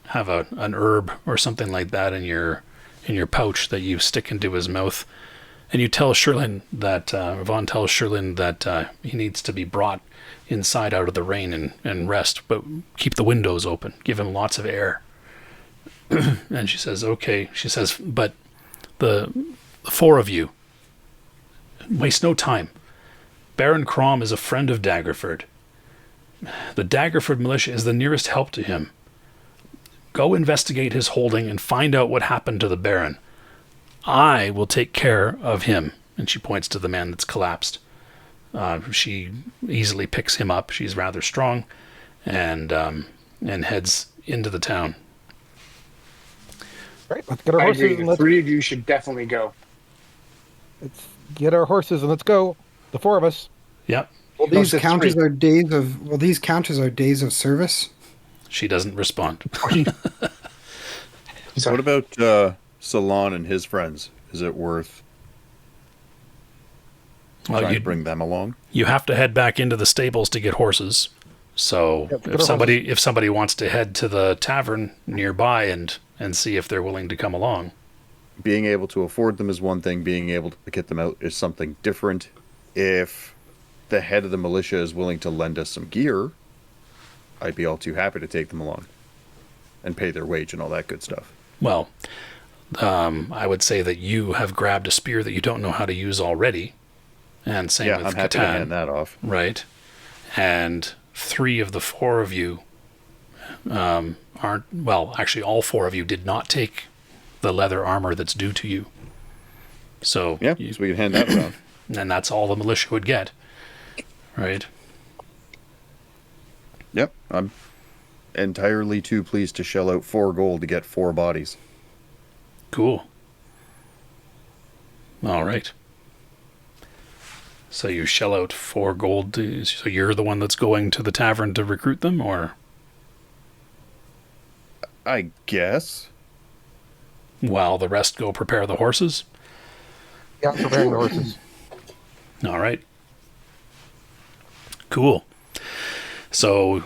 have an herb or something like that in your pouch that you stick into his mouth. And you tell Sherlin that, Vaughn tells Sherlin that he needs to be brought inside out of the rain and rest, but keep the windows open. Give him lots of air. And she says, okay. She says, but the four of you, waste no time. Baron Crom is a friend of Daggerford. The Daggerford militia is the nearest help to him. Go investigate his holding and find out what happened to the Baron. I will take care of him. And she points to the man that's collapsed. She easily picks him up. She's rather strong, and heads into the town. Right, let's get our I horses. agree. And The three of you should definitely go. let's get our horses and let's go. The four of us. Yep. Will Those these are count as three. our days of service? She doesn't respond. What about Salon and his friends? Is it worth trying to bring them along? You have to head back into the stables to get horses. So Yep, get if our somebody wants to head to the tavern nearby and see if they're willing to come along. Being able to afford them is one thing. Being able to get them out is something different. If the head of the militia is willing to lend us some gear, I'd be all too happy to take them along and pay their wage and all that good stuff. Well, I would say that you have grabbed a spear that you don't know how to use already. And same Yeah, with I'm happy to Catan. hand that off. Right. And three of the four of you aren't, well, actually all four of you did not take the leather armor that's due to you. So, Yeah, so we can hand that around. and that's all the militia would get. Right. Yep, I'm entirely too pleased to shell out 4 gold to get 4 bodies. Cool. All right. So you shell out 4 gold. So you're the one that's going to the tavern to recruit them, or? I guess. While the rest go prepare the horses? Yeah, preparing the horses. All right. Cool. So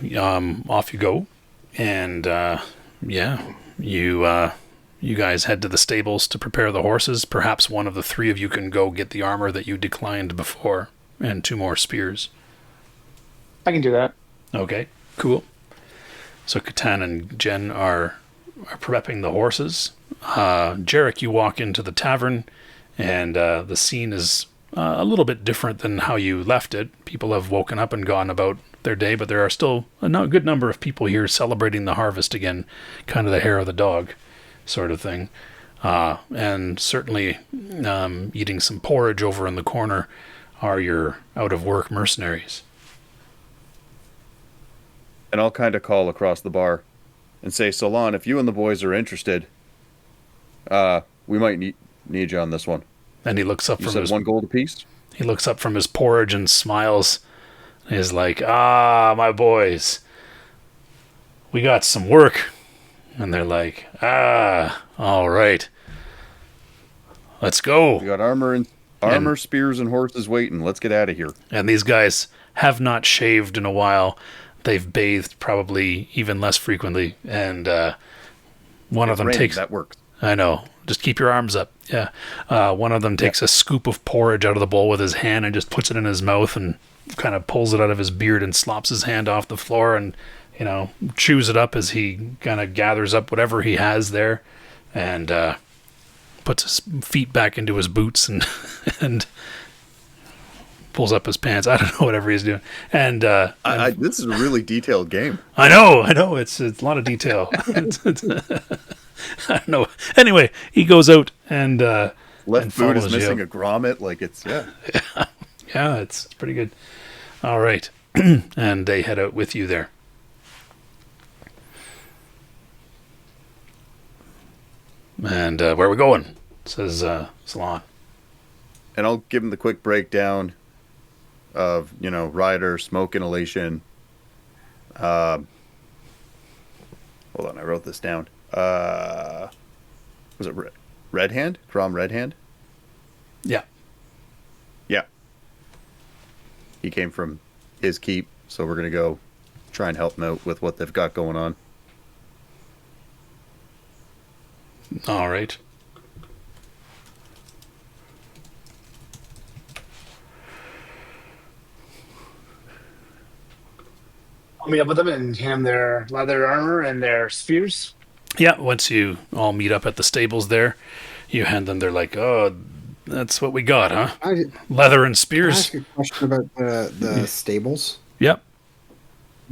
off you go, and you guys head to the stables to prepare the horses. Perhaps one of the three of you can go get the armor that you declined before, and 2 more spears. I can do that. Okay, cool. So Catan and Jen are prepping the horses. Jarek, you walk into the tavern, and the scene is a little bit different than how you left it. People have woken up and gone about their day, but there are still a good number of people here celebrating the harvest again, kind of the hair of the dog sort of thing. And certainly eating some porridge over in the corner are your out-of-work mercenaries. And I'll kind of call across the bar and say, Salon, if you and the boys are interested, we might need you on this one. And he looks up You from said his 1 gold apiece? He looks up from his porridge and smiles. He's like, my boys, we got some work. And they're like, all right. Let's go. We got armor, spears, and horses waiting. Let's get out of here. And these guys have not shaved in a while. They've bathed probably even less frequently. And one of them raining, takes... That works. I know. Just keep your arms up. Yeah. One of them takes a scoop of porridge out of the bowl with his hand and just puts it in his mouth and kind of pulls it out of his beard and slops his hand off the floor and, chews it up as he kind of gathers up whatever he has there and puts his feet back into his boots and pulls up his pants. I don't know, whatever he's doing. And this is a really detailed game. I know. It's a lot of detail. I don't know. Anyway, he goes out and Left foot is follows you. missing a grommet. Like Yeah, it's pretty good. All right. And they head out with you there. And where are we going? Says Salon. And I'll give him the quick breakdown. of, rider, smoke inhalation. Hold on, I wrote this down. Was it Red Hand? Crom Red Hand? Yeah. Yeah. He came from his keep, so we're going to go try and help them out with what they've got going on. All right. I'll meet up with them and hand them their leather armor and their spears. Yeah, once you all meet up at the stables there, you hand them, they're like, oh, that's what we got, huh? Leather and Can I spears. ask a question about the stables? Yep.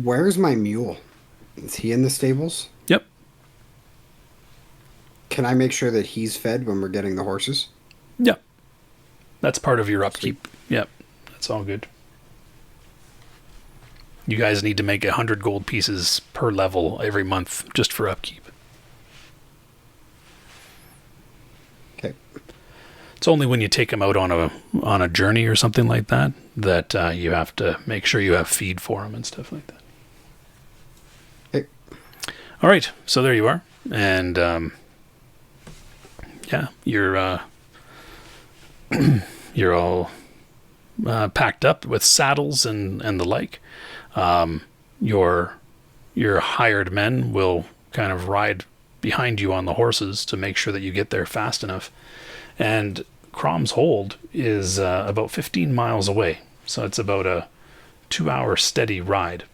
Where's my mule? Is he in the stables? Yep. Can I make sure that he's fed when we're getting the horses? Yep. That's part of your upkeep. Yep. That's all good. You guys need to make 100 gold pieces per level every month just for upkeep. Okay. It's only when you take them out on a journey or something like that that you have to make sure you have feed for them and stuff like that. Okay. All right, so there you are, and yeah, you're you're all packed up with saddles and the like. Your hired men will kind of ride behind you on the horses to make sure that you get there fast enough. And Crom's Hold is about 15 miles away, so it's about a 2-hour steady ride.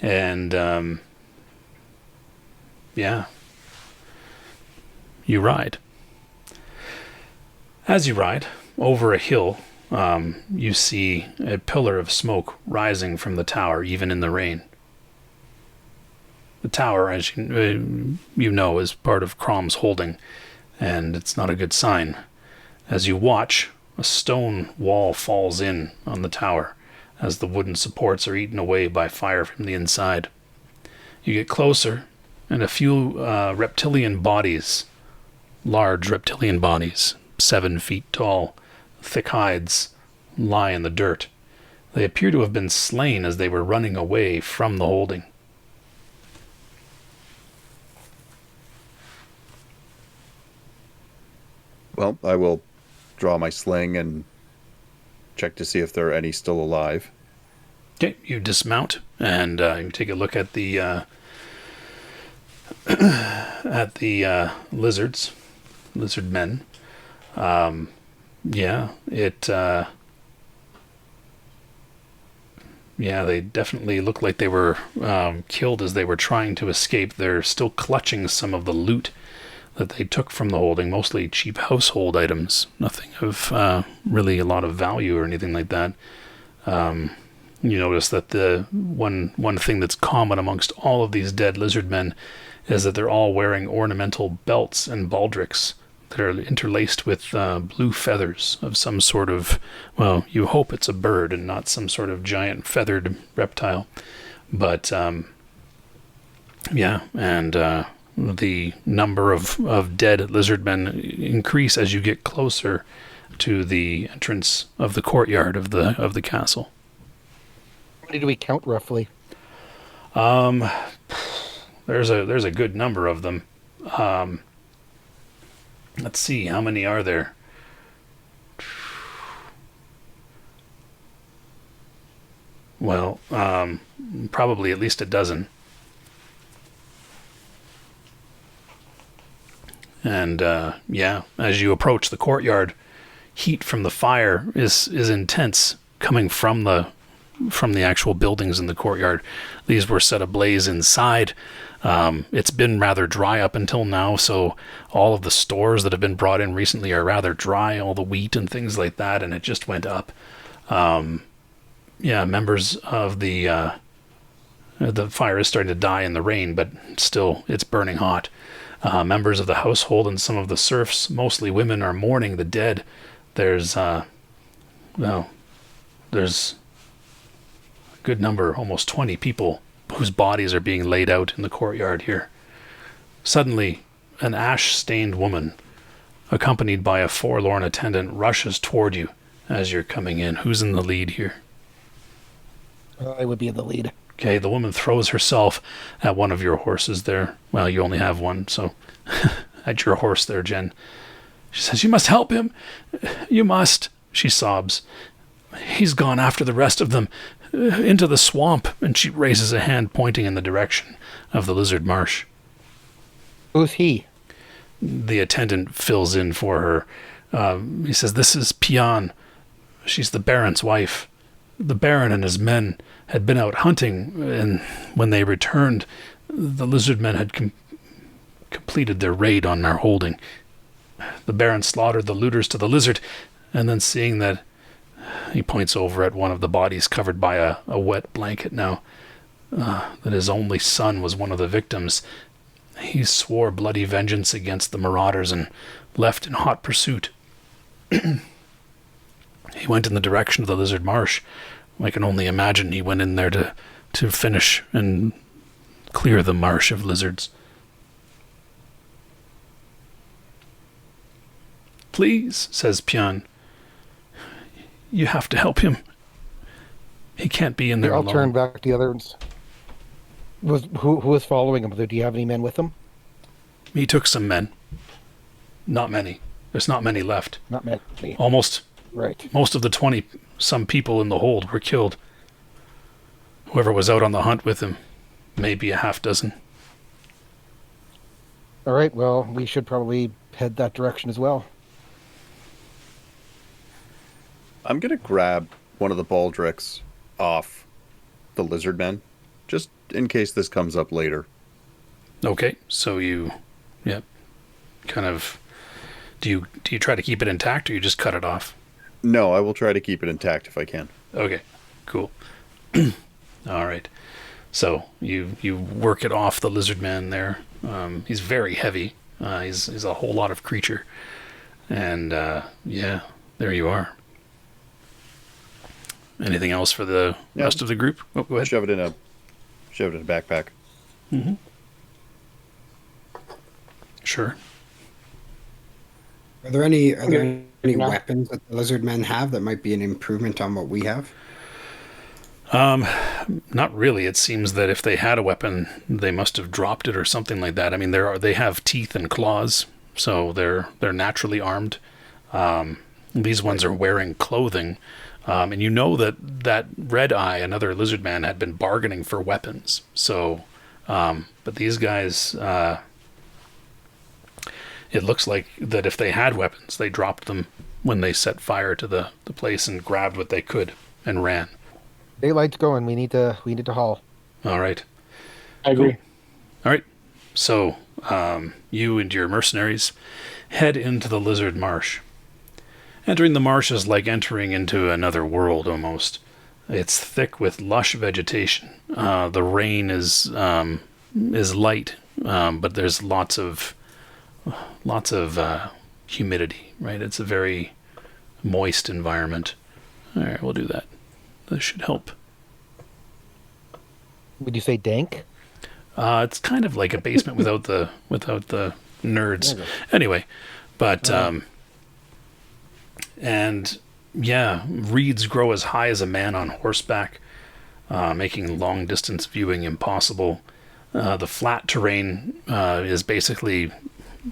And yeah, you ride. As you ride over a hill, you see a pillar of smoke rising from the tower, even in the rain. The tower, as you know, is part of Crom's holding, and it's not a good sign. As you watch, a stone wall falls in on the tower as the wooden supports are eaten away by fire from the inside. You get closer, and a few reptilian bodies, large reptilian bodies, 7 feet tall, thick hides, lie in the dirt. They appear to have been slain as they were running away from the holding. Well, I will draw my sling and check to see if there are any still alive. Okay, you dismount and you take a look at the lizard men. Yeah, they definitely look like they were killed as they were trying to escape. They're still clutching some of the loot that they took from the holding, mostly cheap household items, nothing of really a lot of value or anything like that. You notice that the one thing that's common amongst all of these dead lizard men is that they're all wearing ornamental belts and baldricks that are interlaced with blue feathers of some sort of, well, you hope it's a bird and not some sort of giant feathered reptile. But, yeah, and the number of dead lizard men increase as you get closer to the entrance of the courtyard of the castle. How many do we count roughly? There's a good number of them. Let's see, how many are there? Well, probably at least a dozen. And yeah, as you approach the courtyard, heat from the fire is intense coming from the actual buildings in the courtyard. These were set ablaze inside. It's been rather dry up until now, so all of the stores that have been brought in recently are rather dry, all the wheat and things like that, and it just went up. Yeah, members of the fire is starting to die in the rain, but still it's burning hot. Members of the household and some of the serfs, mostly women, are mourning the dead. There's a good number, almost 20 people whose bodies are being laid out in the courtyard here. Suddenly, an ash-stained woman accompanied by a forlorn attendant, rushes toward you as you're coming in. Who's in the lead here? I would be in the lead. Okay, the woman throws herself at one of your horses there. Well, you only have one, so at your horse there, Jen. She says, "You must help him. You must," she sobs. "He's gone after the rest of them into the swamp," and she raises a hand pointing in the direction of the lizard marsh. Who's he? The attendant fills in for her. He says, "This is Pian. She's the Baron's wife. The Baron and his men had been out hunting, and when they returned, the lizard men had completed their raid on our holding. The Baron slaughtered the looters to the lizard, and then seeing that," he points over at one of the bodies covered by a wet blanket now, "that his only son was one of the victims, he swore bloody vengeance against the marauders and left in hot pursuit. He went in the direction of the lizard marsh. I can only imagine he went in there to finish and clear the marsh of lizards." "Please," says Pian, "you have to help him. He can't be in there I'll alone." turn back to the others. Who was following him? Do you have any men with him? He took some men. Not many. There's not many left. Not many. Almost Right. most of the 20-some people in the hold were killed. Whoever was out on the hunt with him, maybe a half dozen. All right. Well, we should probably head that direction as well. I'm going to grab one of the baldricks off the lizard men, just in case this comes up later. Okay, so you, kind of, do you try to keep it intact or you just cut it off? No, I will try to keep it intact if I can. Okay, cool. All right, so you work it off the lizard man there. He's very heavy. He's a whole lot of creature, and there you are. Anything else for the rest of the group? Oh, go ahead. Shove it in a backpack. Mm-hmm. Sure. Are there any weapons that the lizard men have that might be an improvement on what we have? Not really. It seems that if they had a weapon, they must have dropped it or something like that. I mean, they have teeth and claws, so they're naturally armed. These ones are wearing clothing, and you know that Red Eye, another lizard man, had been bargaining for weapons. So, but these guys, it looks like that if they had weapons, they dropped them when they set fire to the place and grabbed what they could and ran. Daylight's going. We need to haul. All right. I agree. Cool. All right. So, you and your mercenaries head into the lizard marsh. Entering the marsh is like entering into another world almost. It's thick with lush vegetation. The rain is light, but there's lots of humidity, right? It's a very moist environment. All right, we'll do that. This should help. Would you say dank? It's kind of like a basement without the nerds. Anyway, but and yeah, reeds grow as high as a man on horseback, making long distance viewing impossible. The flat terrain is basically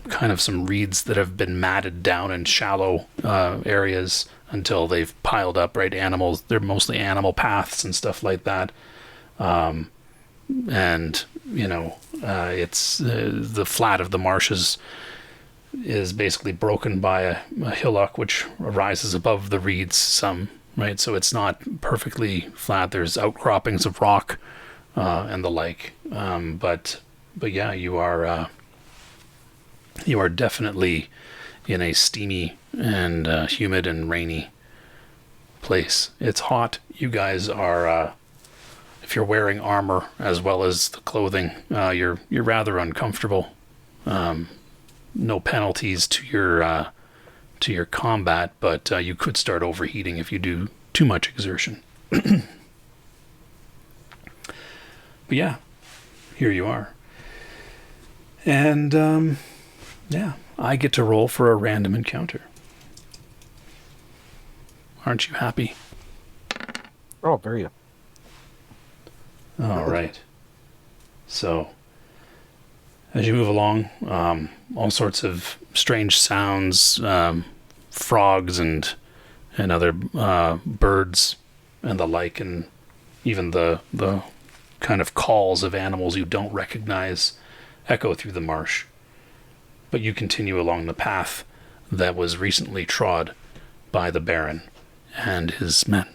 kind of some reeds that have been matted down in shallow areas until they've piled up, right? Animals, they're mostly animal paths and stuff like that. And, it's the flat of the marshes is basically broken by a hillock which rises above the reeds some, right? So it's not perfectly flat. There's outcroppings of rock and the like. But yeah, you are definitely in a steamy and humid and rainy place. It's hot. You guys are, if you're wearing armor as well as the clothing, you're rather uncomfortable. No penalties to your combat, but you could start overheating if you do too much exertion. But yeah, here you are. And I get to roll for a random encounter. Aren't you happy? Oh, very. All right. So, as you move along, all sorts of strange sounds, frogs and other birds and the like, and even the kind of calls of animals you don't recognize echo through the marsh. But you continue along the path that was recently trod by the Baron and his men.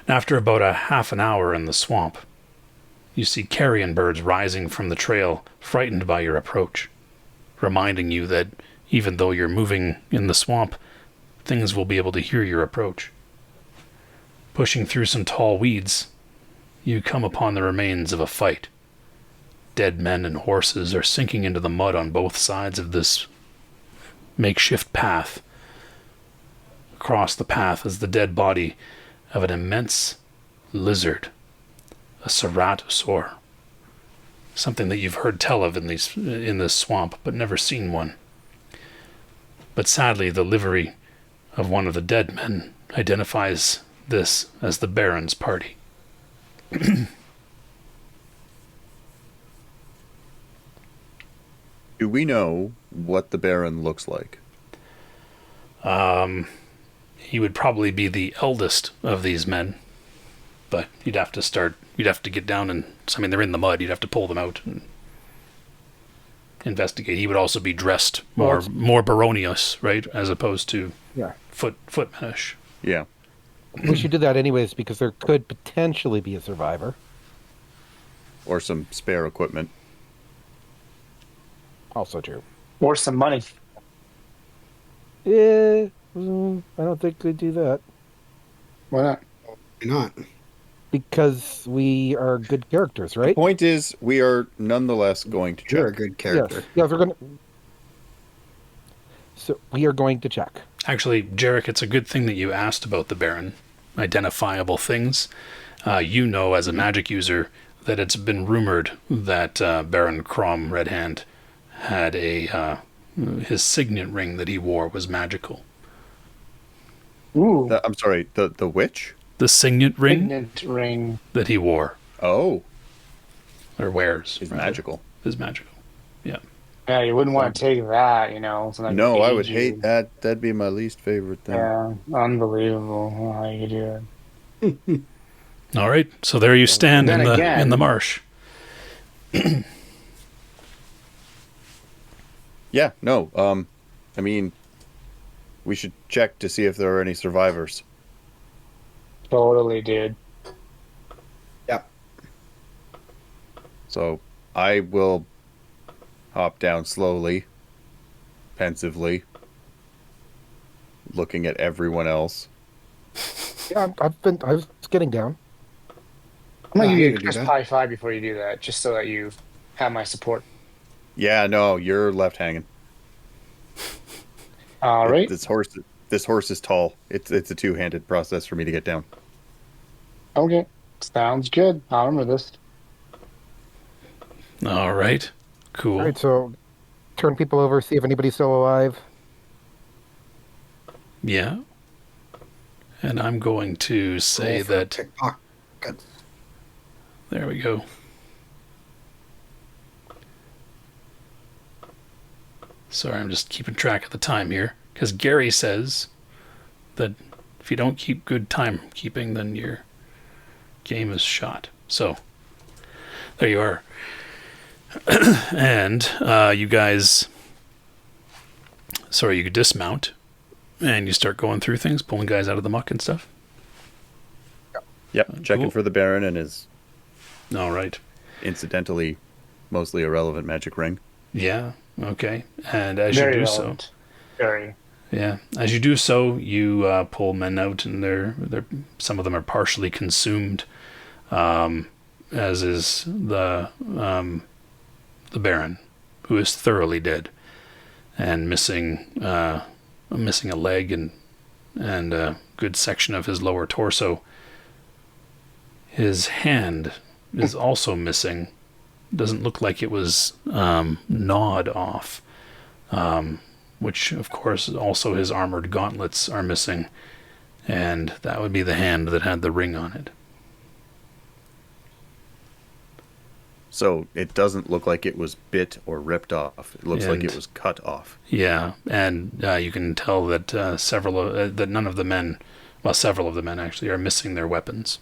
After about a half an hour in the swamp, you see carrion birds rising from the trail, frightened by your approach, reminding you that even though you're moving in the swamp, things will be able to hear your approach. Pushing through some tall weeds, you come upon the remains of a fight. Dead men and horses are sinking into the mud on both sides of this makeshift path. Across the path is the dead body of an immense lizard, a ceratosaur, something that you've heard tell of in this swamp, but never seen one. But sadly, the livery of one of the dead men identifies this as the Baron's party. Do we know what the Baron looks like? He would probably be the eldest of these men, but you'd have to get down and, I mean, they're in the mud, you'd have to pull them out and investigate. He would also be dressed more baronious, right, as opposed to footmanish. Yeah. We should do that anyways because there could potentially be a survivor. Or some spare equipment. Also true. Or some money. Yeah, I don't think we'd do that. Why not? Why not? Because we are good characters, right? The point is, we are nonetheless going to check. You're a good character. Yes, we're gonna. So we are going to check. Actually, Jarek, it's a good thing that you asked about the Baron. Identifiable things. You know, as a magic user, that it's been rumored that Baron Crom Redhand had his signet ring that he wore was magical. Ooh. I'm sorry, the witch? The signet ring Signet ring. that he wore Oh, or wears it's rather, magical. is magical. Yeah. Yeah, you wouldn't want to take that, you know. So like No, I would you. hate that. That'd be my least favorite thing. Yeah, unbelievable how you do it. All right. So there you stand Then in again- the marsh. Yeah, no. I mean, we should check to see if there are any survivors. Totally, dude. Yep. So I will hop down slowly, pensively, looking at everyone else. Yeah, I was getting down. I'm gonna Yeah, give I you a could do crisp that. high five before you do that, just so that you have my support. Yeah, no, you're left hanging. All right. This horse is tall. It's a two-handed process for me to get down. Okay. Sounds good. I'll remember this. All right. Cool. All right, so turn people over, see if anybody's still alive. Yeah. And I'm going to say Roll for a that. pickpocket. There we go. Sorry, I'm just keeping track of the time here. Because Gary says that if you don't keep good timekeeping, then your game is shot. So, there you are. And you guys... Sorry, you dismount. And you start going through things, pulling guys out of the muck and stuff. Yep, checking cool. for the Baron and his All right. incidentally mostly irrelevant magic ring. Yeah. Okay. And as Very you do relevant. Very. Yeah, as you do so, you pull men out, and they're some of them are partially consumed, as is the Baron, who is thoroughly dead and missing a leg and a good section of his lower torso. His hand is also missing. Doesn't look like it was gnawed off, which of course also his armored gauntlets are missing, and that would be the hand that had the ring on it. So it doesn't look like it was bit or ripped off. It looks like it was cut off. Yeah, and you can tell that several of the men actually are missing their weapons.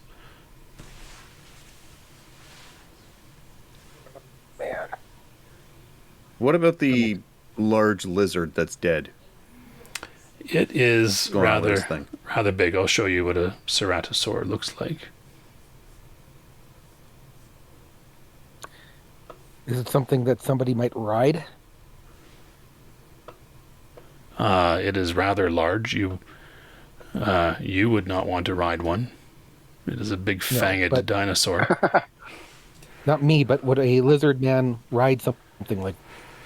Man. What about the large lizard that's dead? It is What's going on with this rather thing? big. I'll show you what a ceratosaur looks like. Is it something that somebody might ride? It is rather large. You would not want to ride one. It is a big fanged but- dinosaur. Not me, but would a lizard man ride something like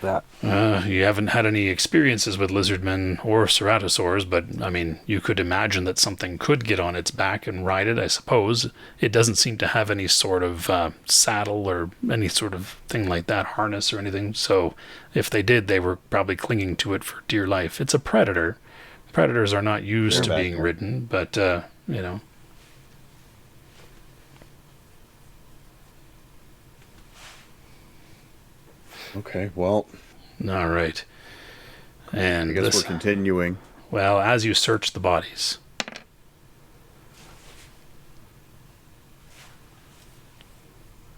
that? You haven't had any experiences with lizardmen or ceratosaurs, but I mean, you could imagine that something could get on its back and ride it, I suppose. It doesn't seem to have any sort of saddle or any sort of thing like that, harness or anything. So if they did, they were probably clinging to it for dear life. It's a predator. Predators are not used to being ridden, but, you know. Okay, well, All right. And I guess we're continuing. well, as you search the bodies,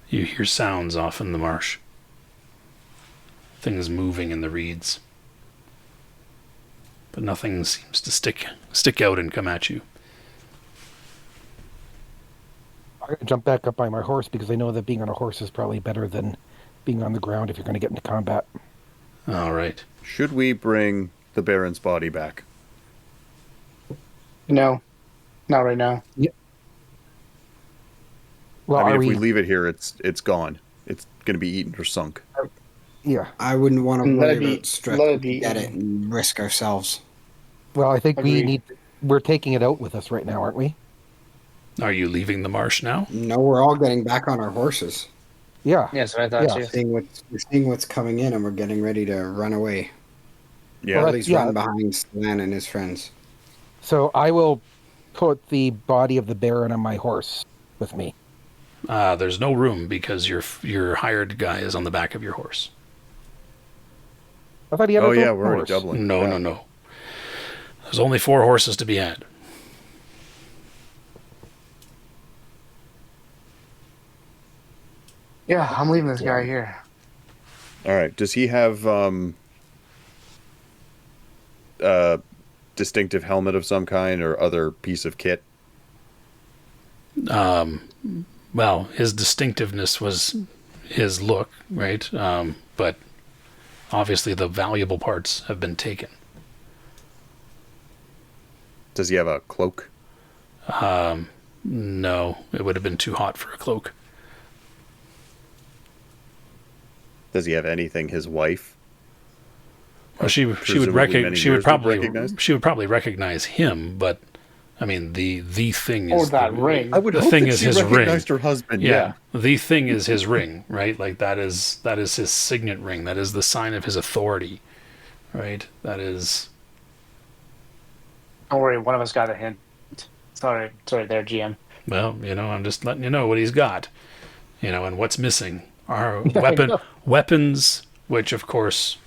you hear sounds off in the marsh. Things moving in the reeds. But nothing seems to stick out and come at you. I'm going to jump back up by my horse because I know that being on a horse is probably better than being on the ground if you're going to get into combat. All right. Should we bring the Baron's body back? No, not right now. Well, I mean, are if we leave it here, it's gone. It's going to be eaten or sunk. Yeah. I wouldn't want to Let worry it be- about stretching let it to be get it and risk ourselves. Well, I think Agreed. we're taking it out with us right now, aren't we? Are you leaving the marsh now? No, we're all getting back on our horses. Yeah. Yes, I thought Yeah. too. We're seeing what's coming in, and we're getting ready to run away. Yeah. Or Well, at least yeah. run behind Stan and his friends. So I will put the body of the Baron on my horse with me. There's no room because your hired guy is on the back of your horse. I thought he had Oh, his yeah, own we're already horse. doubling. No, Yeah. no. There's only 4 horses to be had. Yeah, I'm leaving this guy here. All right. Does he have distinctive helmet of some kind or other piece of kit? Well, his distinctiveness was his look, right? But obviously the valuable parts have been taken. Does he have a cloak? No, it would have been too hot for a cloak. Does he have anything his wife? Well, she would presumably many years would recognize? she would probably recognize him, but I mean the thing Or is that ring. I would The hope thing that is she his ring. recognized her husband. Yeah, the thing is his ring, right? Like that is his signet ring. That is the sign of his authority, right? That is. Don't worry, one of us got a hint. Sorry there, GM. Well, I'm just letting you know what he's got, and what's missing are weapons, which of course,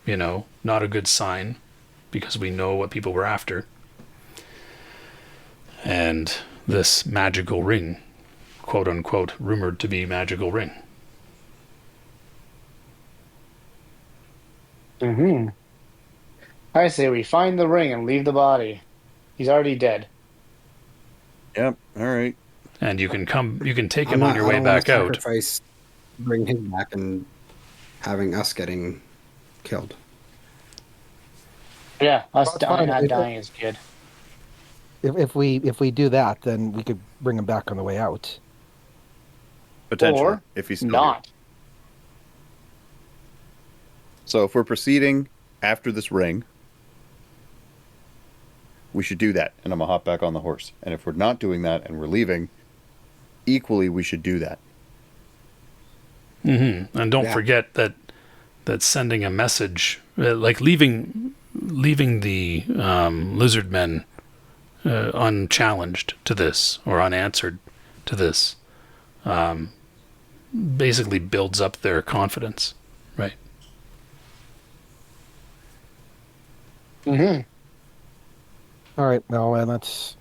not a good sign, because we know what people were after, and this magical ring, quote unquote, rumored to be magical ring. Mm-hmm. I say we find the ring and leave the body. He's already dead. Yep. All right. And you can take I'm him not- on your I way don't wanna back out. sacrifice, bring him back and having us getting killed. Yeah, us Well, it's fine. dying as a kid. If we do that, then we could bring him back on the way out. Potentially, Or if he's still not. here. So if we're proceeding after this ring, we should do that, and I'm gonna hop back on the horse. And if we're not doing that and we're leaving, equally we should do that. And don't Yeah. forget that that's sending a message, like leaving the lizard men unchallenged to this or unanswered to this, basically builds up their confidence, right? Mm-hmm. All right, well, let's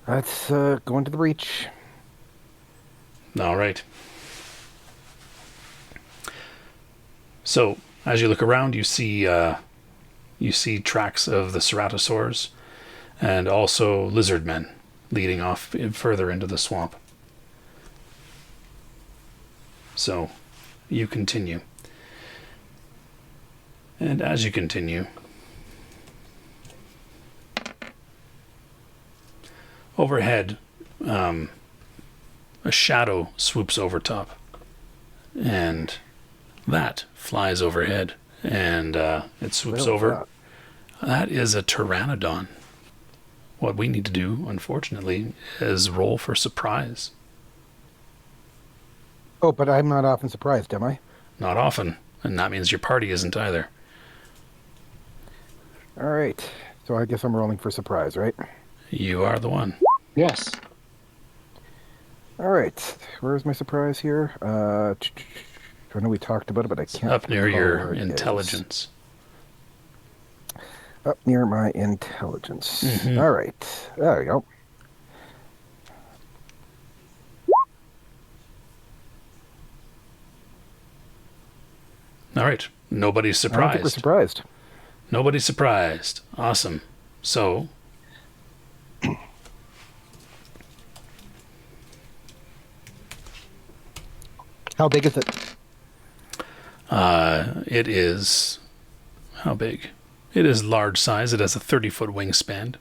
go into the breach. All right. So as you look around, you see tracks of the ceratosaurs and also lizard men leading off further into the swamp. So you continue. And as you continue, overhead, a shadow swoops over top. And that flies overhead. And it swoops over. That is a pteranodon. What we need to do, unfortunately, is roll for surprise. Oh, but I'm not often surprised, am I? Not often. And that means your party isn't either. All right. So I guess I'm rolling for surprise, right? You are the one. Yes. All right. Where's my surprise here? I know we talked about it, but I can't. Up near recall your where it is. intelligence. Up near my intelligence. Mhm. All right. There we go. All right. Nobody's I don't think we're surprised. surprised. Nobody's surprised. Awesome. So, How big is it? it is... How big? It is large size. It has a 30-foot wingspan.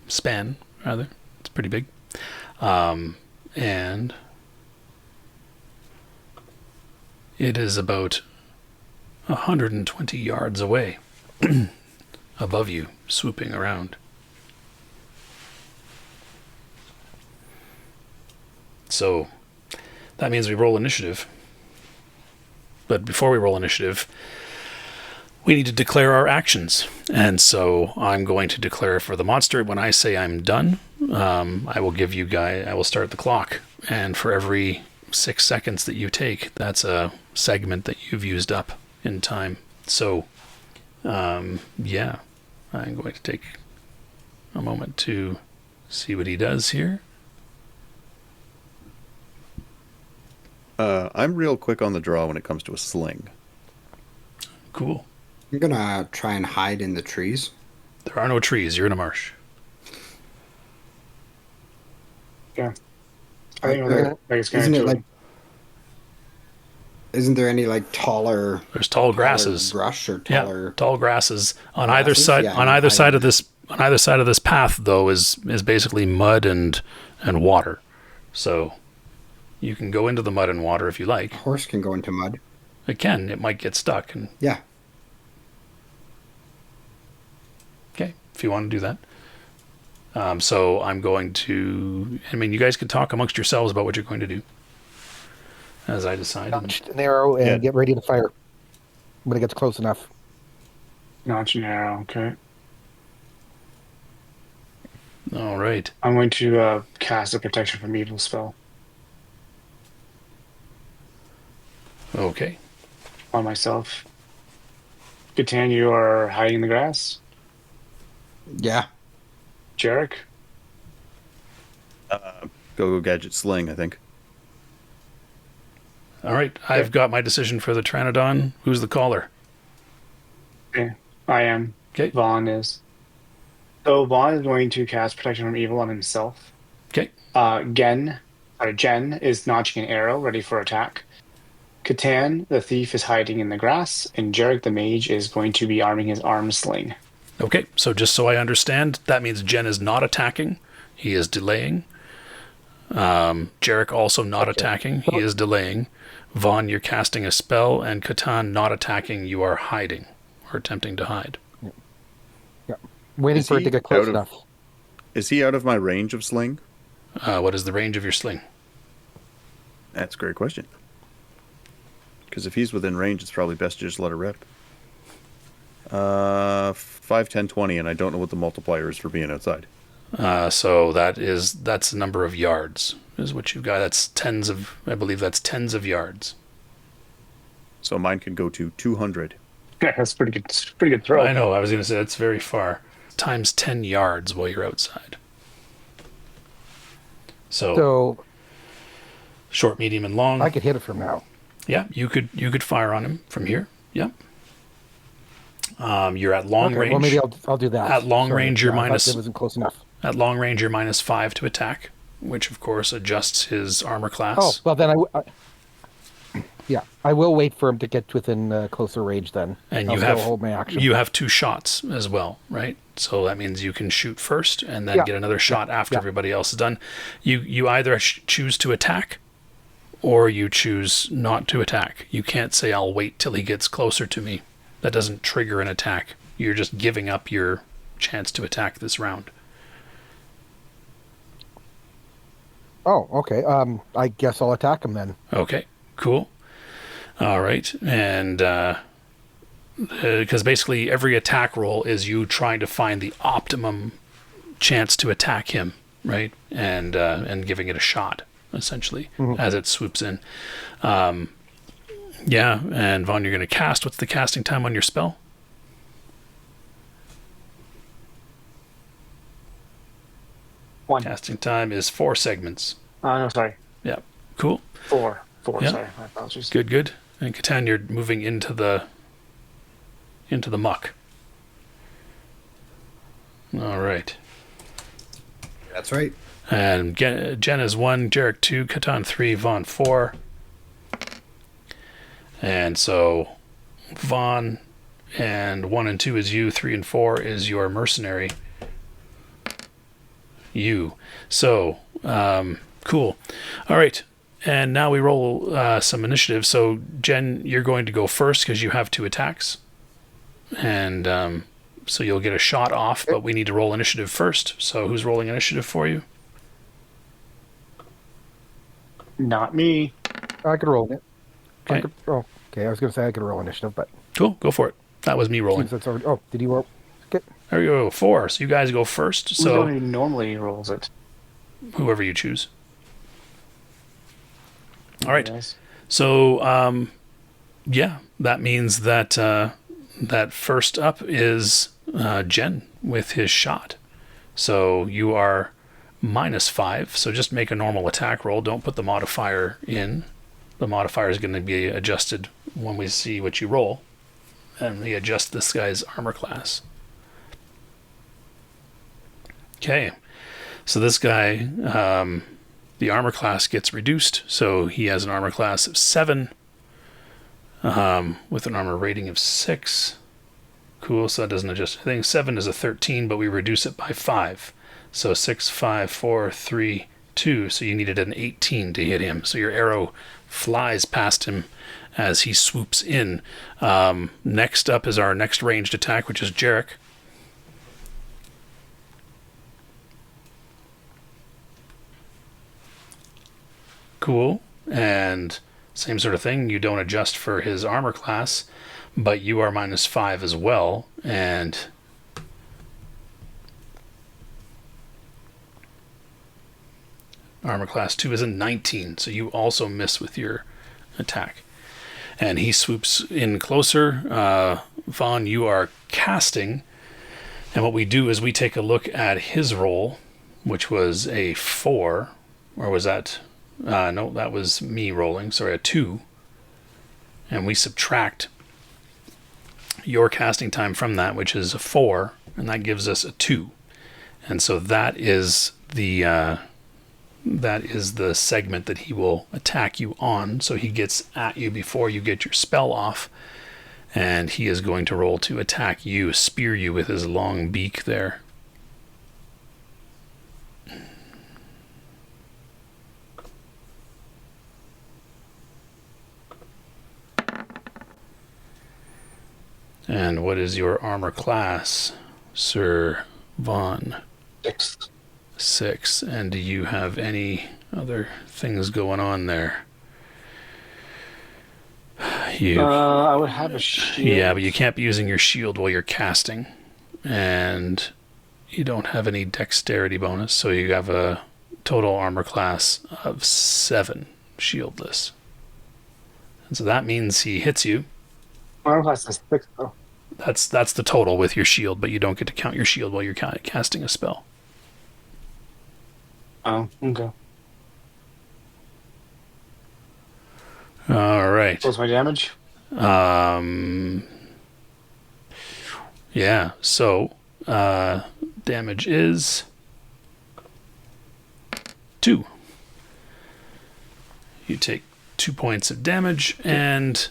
Span, rather. It's pretty big. And it is about 120 yards away above you, swooping around. So that means we roll initiative. But before we roll initiative, we need to declare our actions. And so I'm going to declare for the monster. When I say I'm done, I will give you guys, I will start the clock. And for every 6 seconds that you take, that's a segment that you've used up in time. So, yeah, I'm going to take a moment to see what he does here. I'm real quick on the draw when it comes to a sling. Cool. I'm gonna try and hide in the trees. There are no trees. You're in a marsh. Yeah. I think it's going Isn't to it like? Isn't there any like taller? There's tall grasses. Brush or taller. Yeah, tall grasses on either Grasses? side. Yeah, On either side of this. On either side of this path, though, is basically mud and water. So you can go into the mud and water if you like. A horse can go into mud. It can. It might get stuck. And Yeah. okay, if you want to do that. So I'm going to. I mean, you guys can talk amongst yourselves about what you're going to do. As I decide. Notch an arrow and get ready to fire when it gets close enough. notch an arrow. Okay. All right. I'm going to cast a protection from evil spell Okay. on myself. Catan, you are hiding in the grass. Yeah. Jarek, Go gadget sling, I think. All right. I've got my decision for the Pteranodon. Who's the caller? okay. I am. Okay. Vaughn is. So Vaughn is going to cast protection from evil on himself. Okay. Jen is notching an arrow, ready for attack. Catan, the thief, is hiding in the grass, and Jarek, the mage, is going to be arming his arm sling. Okay, so just so I understand, that means Jen is not attacking. He is delaying. Jarek also not attacking. He is delaying. Vaughn, you're casting a spell, and Catan not attacking. You are hiding or attempting to hide. Yeah. Waiting Is for it he to get close out of- enough. Is he out of my range of sling? What is the range of your sling? That's a great question. because if he's within range, it's probably best to just let it rip. 5, 10, 20, and I don't know what the multiplier is for being outside. So that's the number of yards is what you've got. I believe that's tens of yards. So mine can go to 200. Yeah, that's pretty good. Pretty good throw. I know. I was going to say that's very far. Times 10 yards while you're outside. So short, medium, and long. I could hit it from now. Yeah, you could fire on him from here. Yep. You're at long range. Well, maybe I'll do that. At long range, you're minus. It wasn't close enough. At long range, you're -5 to attack, which of course adjusts his armor class. Oh, well then I will wait for him to get within closer range then. And I'll still hold my action. You have 2 shots as well, right? So that means you can shoot first and then get another shot after everybody else is done. You either choose to attack or you choose not to attack. You can't say, I'll wait till he gets closer to me. That doesn't trigger an attack. You're just giving up your chance to attack this round. Oh, okay. I guess I'll attack him then. Okay, cool. All right. And because basically every attack roll is you trying to find the optimum chance to attack him, right? And giving it a shot, essentially, as it swoops in. Yeah, and Vaughn, you're going to cast. What's the casting time on your spell? One. Casting time is 4 segments. No, sorry. Yeah, cool. 4. Yeah. Sorry, my apologies. Good. And Catan, you're moving into the muck. All right. That's right. And Jen is 1, Jarek 2, Catan 3, Vaughn 4. And so Vaughn and 1 and 2 is you, 3 and 4 is your mercenary. You. So, cool. All right. And now we roll some initiative. So, Jen, you're going to go first because you have 2 attacks. And so you'll get a shot off, but we need to roll initiative first. So who's rolling initiative for you? Not me. I could roll it. Okay. Okay. I was going to say I could roll initiative, but Cool. Go for it. That was me rolling. that's already, did you roll? Okay. There you go. 4. So you guys go first. So Who normally rolls it? whoever you choose. All right. Nice. So, yeah, that means that that first up is Jen with his shot. So you are -5. So just make a normal attack roll. Don't put the modifier in. The modifier is going to be adjusted when we see what you roll. And we adjust this guy's armor class. Okay. So this guy, the armor class gets reduced. So he has an armor class of 7 with an armor rating of 6. Cool. So that doesn't adjust anything. 7 is a 13, but we reduce it by 5. So 6, 5, 4, 3, 2. So you needed an 18 to hit him. So your arrow flies past him as he swoops in. Next up is our next ranged attack, which is Jarek. Cool. And same sort of thing. You don't adjust for his armor class, but you are -5 as well. And armor class 2 is a 19, so you also miss with your attack. And he swoops in closer. Vaughn, you are casting. And what we do is we take a look at his roll, which was a 4. Or was that... no, that was me rolling. Sorry, a 2. And we subtract your casting time from that, which is a 4. And that gives us a 2. And so that is the segment that he will attack you on. So he gets at you before you get your spell off. And he is going to roll to attack you, spear you with his long beak there. And what is your armor class, Sir Vaughn? 6. 6. And do you have any other things going on there? I would have a shield. Yeah, but you can't be using your shield while you're casting. And you don't have any dexterity bonus, so you have a total armor class of 7 shieldless. And so that means he hits you. Armor class is 6, though. That's the total with your shield, but you don't get to count your shield while you're casting a spell. Oh, okay. All right. What's my damage? Yeah, so damage is 2. You take 2 points of damage, and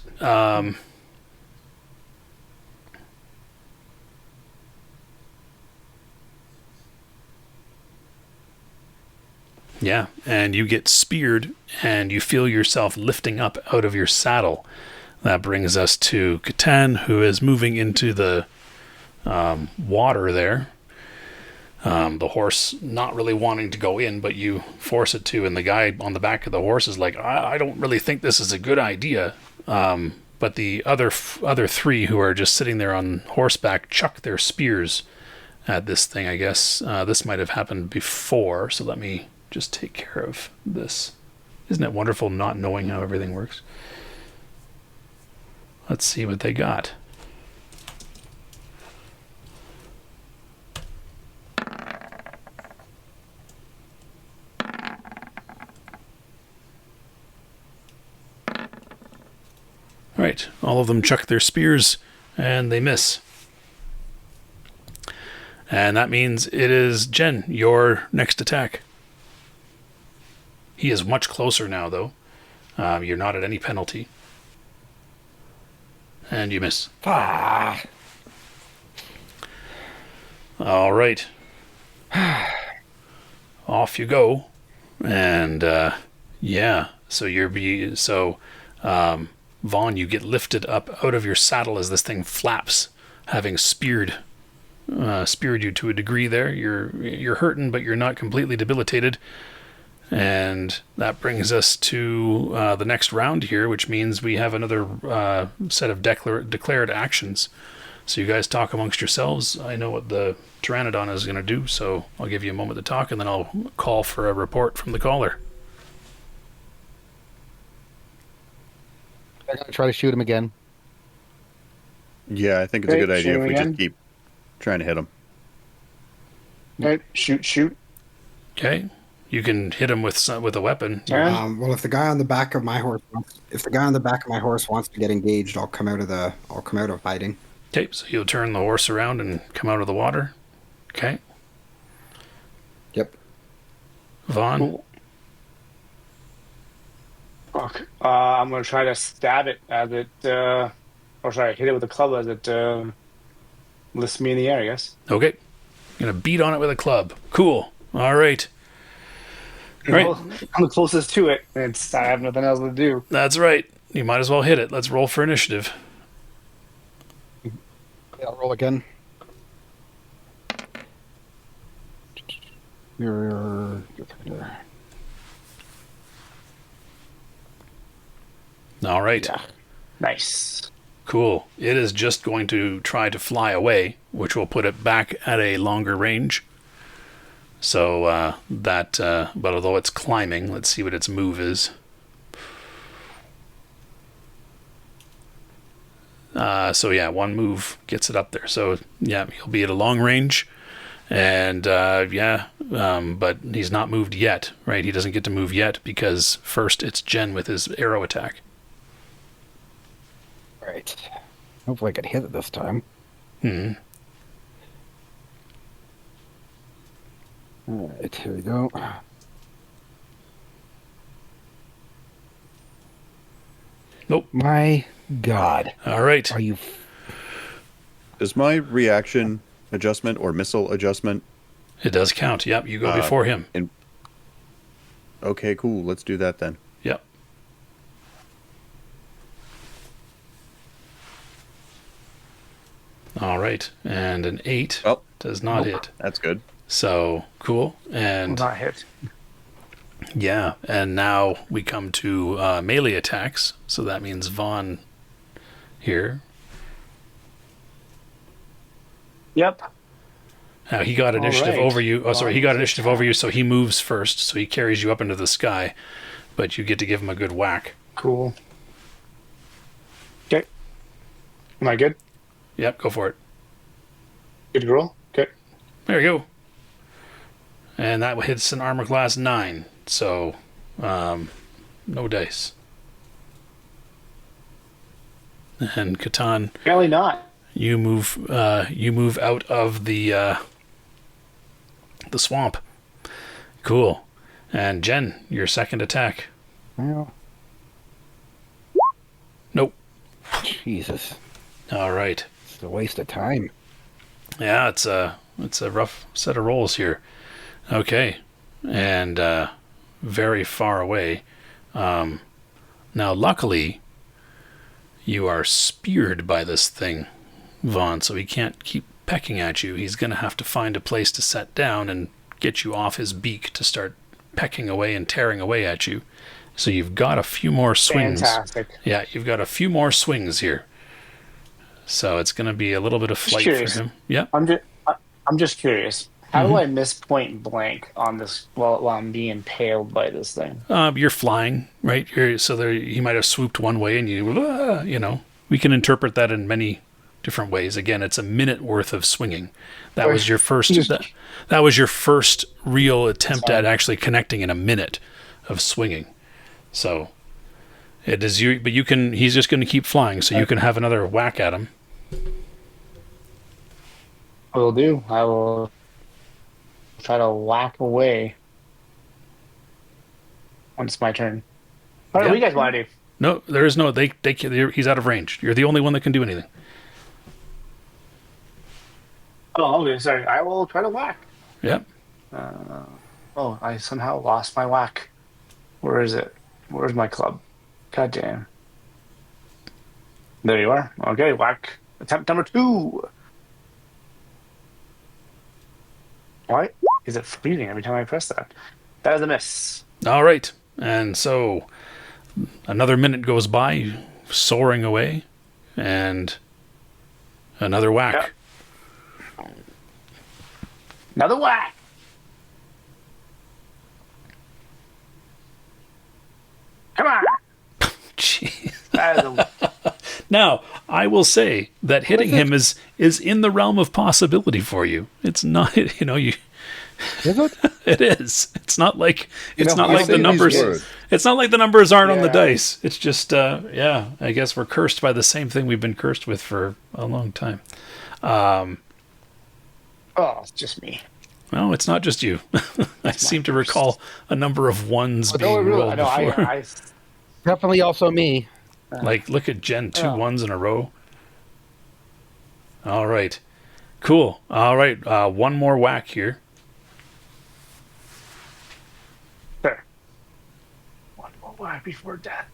yeah, and you get speared, and you feel yourself lifting up out of your saddle. That brings us to Catan, who is moving into the water there. The horse not really wanting to go in, but you force it to, and the guy on the back of the horse is like, I don't really think this is a good idea. But the other 3 who are just sitting there on horseback chuck their spears at this thing, I guess. This might have happened before, so let me just take care of this. Isn't it wonderful not knowing how everything works? Let's see what they got. All right, all of them chuck their spears, and they miss. And that means it is Jen, your next attack. He is much closer now, though. You're not at any penalty. And you miss. Ah. All right. Off you go. And, yeah. So Vaughn, you get lifted up out of your saddle as this thing flaps, having speared you to a degree there. You're hurting, but you're not completely debilitated. And that brings us to the next round here, which means we have another set of declared actions. So you guys talk amongst yourselves. I know what the Pteranodon is going to do, so I'll give you a moment to talk, and then I'll call for a report from the caller. I'm going to try to shoot him again. Yeah, I think it's a good idea if we just keep trying to hit him. Right, shoot. Okay, you can hit him with a weapon. Well, if the guy on the back of my horse wants to get engaged, I'll come out of hiding. Okay, so you'll turn the horse around and come out of the water. Okay. Yep. Vaughn. Cool. Fuck. I'm gonna try to stab it as it, or sorry, hit it with a club as it lifts me in the air, I guess. Okay. Gonna beat on it with a club. Cool. All right. Right. Well, I'm the closest to it. I have nothing else to do. That's right. You might as well hit it. Let's roll for initiative. Yeah, I'll roll again. You're All right. Yeah. Nice. Cool. It is just going to try to fly away, which will put it back at a longer range. So but although it's climbing, let's see what its move is. So yeah, one move gets it up there. So yeah, he'll be at a long range, and but he's not moved yet, right? He doesn't get to move yet because first it's Jen with his arrow attack. right. Hopefully I can hit it this time. All right, here we go. Nope. My God. All right. Are you... Is my reaction adjustment or missile adjustment? It does count. Yep, you go before him. Okay, cool. Let's do that then. Yep. All right, and an 8 does not hit. That's good. So cool, and Not hit. yeah, and now we come to melee attacks. So that means Vaughn here. Yep. Now he got initiative right. over you. Oh, sorry, he got Well, initiative over you, so he moves first. So he carries you up into the sky, but you get to give him a good whack. Cool. Okay. Am I good? Yep, go for it. Good to roll? Okay. There you go. And that hits an armor class 9. So, no dice. And Catan, Apparently not. you move out of the swamp. Cool. And Jen, your second attack. Well, Nope. Jesus. All right. It's a waste of time. Yeah, it's a rough set of rolls here. Okay. And very far away. Now, luckily, you are speared by this thing, Vaughn, so he can't keep pecking at you. He's going to have to find a place to set down and get you off his beak to start pecking away and tearing away at you. So you've got a few more swings. Fantastic. Yeah, you've got a few more swings here. So it's going to be a little bit of flight for him. Yeah. I'm just curious. How do I miss point blank on this while I'm being impaled by this thing? You're flying, right? He might have swooped one way, and we can interpret that in many different ways. Again, it's a minute worth of swinging. That was your first. That was your first real attempt at actually connecting in a minute of swinging. So it is you, but you can. He's just going to keep flying, so you can have another whack at him. Will do. I will try to whack away when it's my turn. What do you guys want to do? No, there is no. He's out of range. You're the only one that can do anything. Oh, okay. Sorry. I will try to whack. Yep. I somehow lost my whack. Where is it? Where's my club? God damn. There you are. Okay, whack. Attempt number 2. Why is it freezing every time I press that? That is a miss. All right. And so another minute goes by, soaring away, and another whack. Yep. Another whack. Come on. Jeez. That is a... Now, I will say that hitting him is in the realm of possibility for you. It's not, Is it? it is. It's not like I the numbers. It's not like the numbers aren't on the Yeah. dice. It's just, I guess we're cursed by the same thing we've been cursed with for a long time. Oh, it's just me. No, it's not just you. I seem to recall a number of ones being rolled before. Definitely also me. Like, look at Jen, 2 Oh. ones in a row. All right. Cool. All right. One more whack here. There. One more whack before death.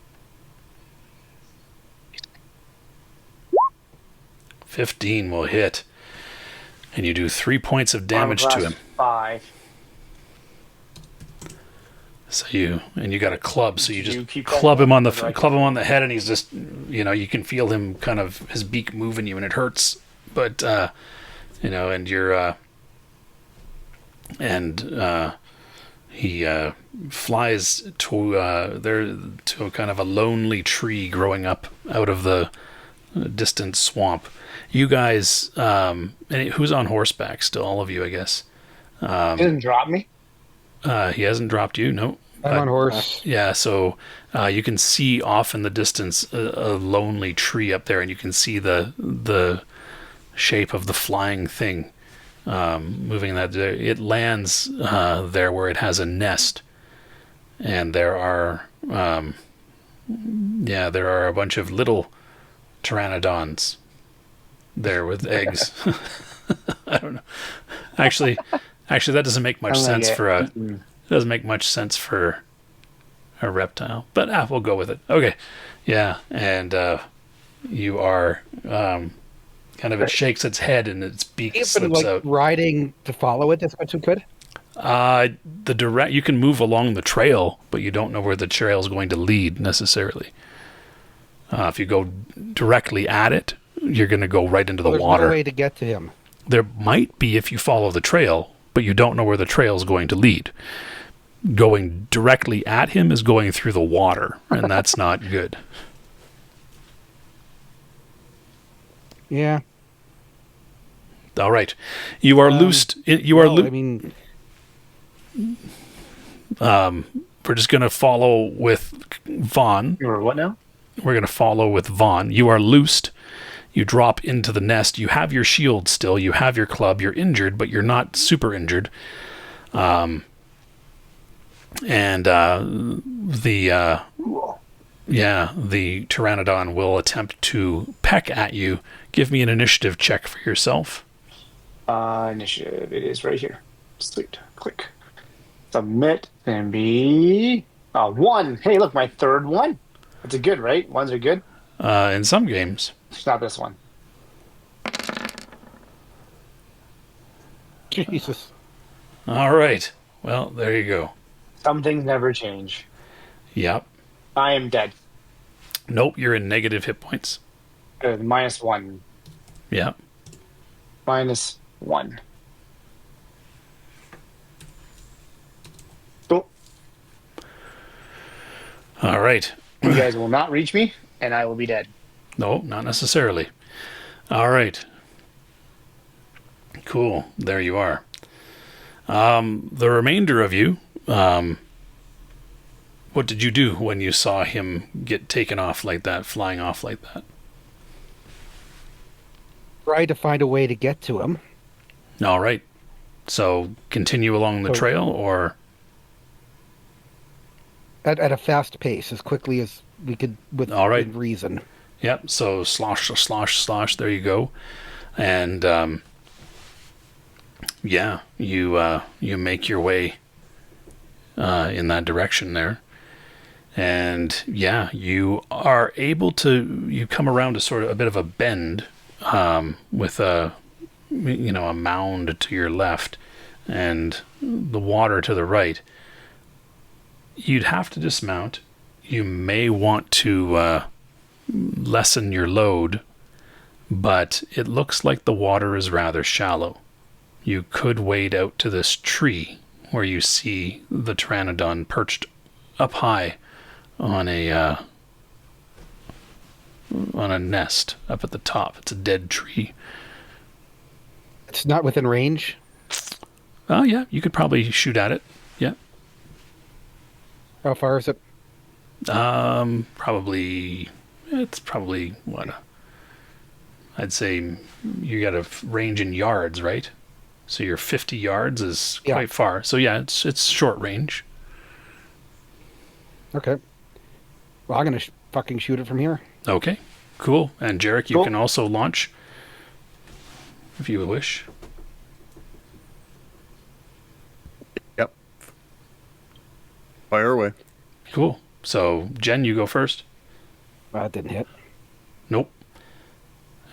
15 will hit. And you do 3 points of damage to him. 5. So you got a club, so you just keep club going? him on the Right. club him on the head, and he's just, you can feel him kind of his beak moving you, and it hurts. But and you're he flies to a kind of a lonely tree growing up out of the distant swamp. You guys, and who's on horseback still? All of you, I guess. He didn't drop me. He hasn't dropped you, no. I'm on horse. Yeah, so you can see off in the distance a lonely tree up there, and you can see the shape of the flying thing moving in that. It lands there where it has a nest, and there are a bunch of little pteranodons there with eggs. I don't know. Actually, that doesn't make much sense for a. It doesn't make much sense for a reptile, but we'll go with it. Okay, yeah, and you are kind of. It shakes its head and its beak slips out. Riding to follow it as much as we could. You can move along the trail, but you don't know where the trail is going to lead necessarily. If you go directly at it, you're going to go right into the There's water. no way to get to him. There might be if you follow the trail, but you don't know where the trail is going to lead. Going directly at him is going through the water, and that's not good. Yeah. All right. You are loosed. You are I mean, we're just going to follow with Vaughn. You were what now? We're going to follow with Vaughn. You are loosed. You drop into the nest. You have your shield still. You have your club. You're injured, but you're not super injured. The Pteranodon will attempt to peck at you. Give me an initiative check for yourself. Initiative. It is right here. Sweet. Click. Submit and be 1. Hey, look, my third one. That's a good, right? Ones are good. In some games. It's not this one. Jesus. All right. Well, there you go. Some things never change. Yep. I am dead. Nope, you're in negative hit points. -1. Yep. -1. Oh, All right. you guys will not reach me, and I will be dead. No, not necessarily. All right. Cool. There you are. The remainder of you, what did you do when you saw him get taken off like that, flying off like that? Try to find a way to get to him. All right. So continue along the trail, or At a fast pace, as quickly as we could with All right. good reason. yep. So slosh, slosh, slosh. There you go. And you make your way in that direction there. And you are able to, you come around to sort of a bit of a bend with a mound to your left and the water to the right. You'd have to dismount. You may want to lessen your load, but it looks like the water is rather shallow. You could wade out to this tree where you see the Pteranodon perched up high on a nest up at the top. It's a dead tree. It's not within range. Oh yeah, you could probably shoot at it. Yeah. How far is it? Probably what? I'd say you got a range in yards, right? So your 50 yards is quite far. So yeah, it's short range. Okay. Well, I'm gonna fucking shoot it from here. Okay, cool. And Jarek, you Cool. can also launch if you wish. Yep. Fire away. Cool. So Jen, you go first. That didn't hit. Nope.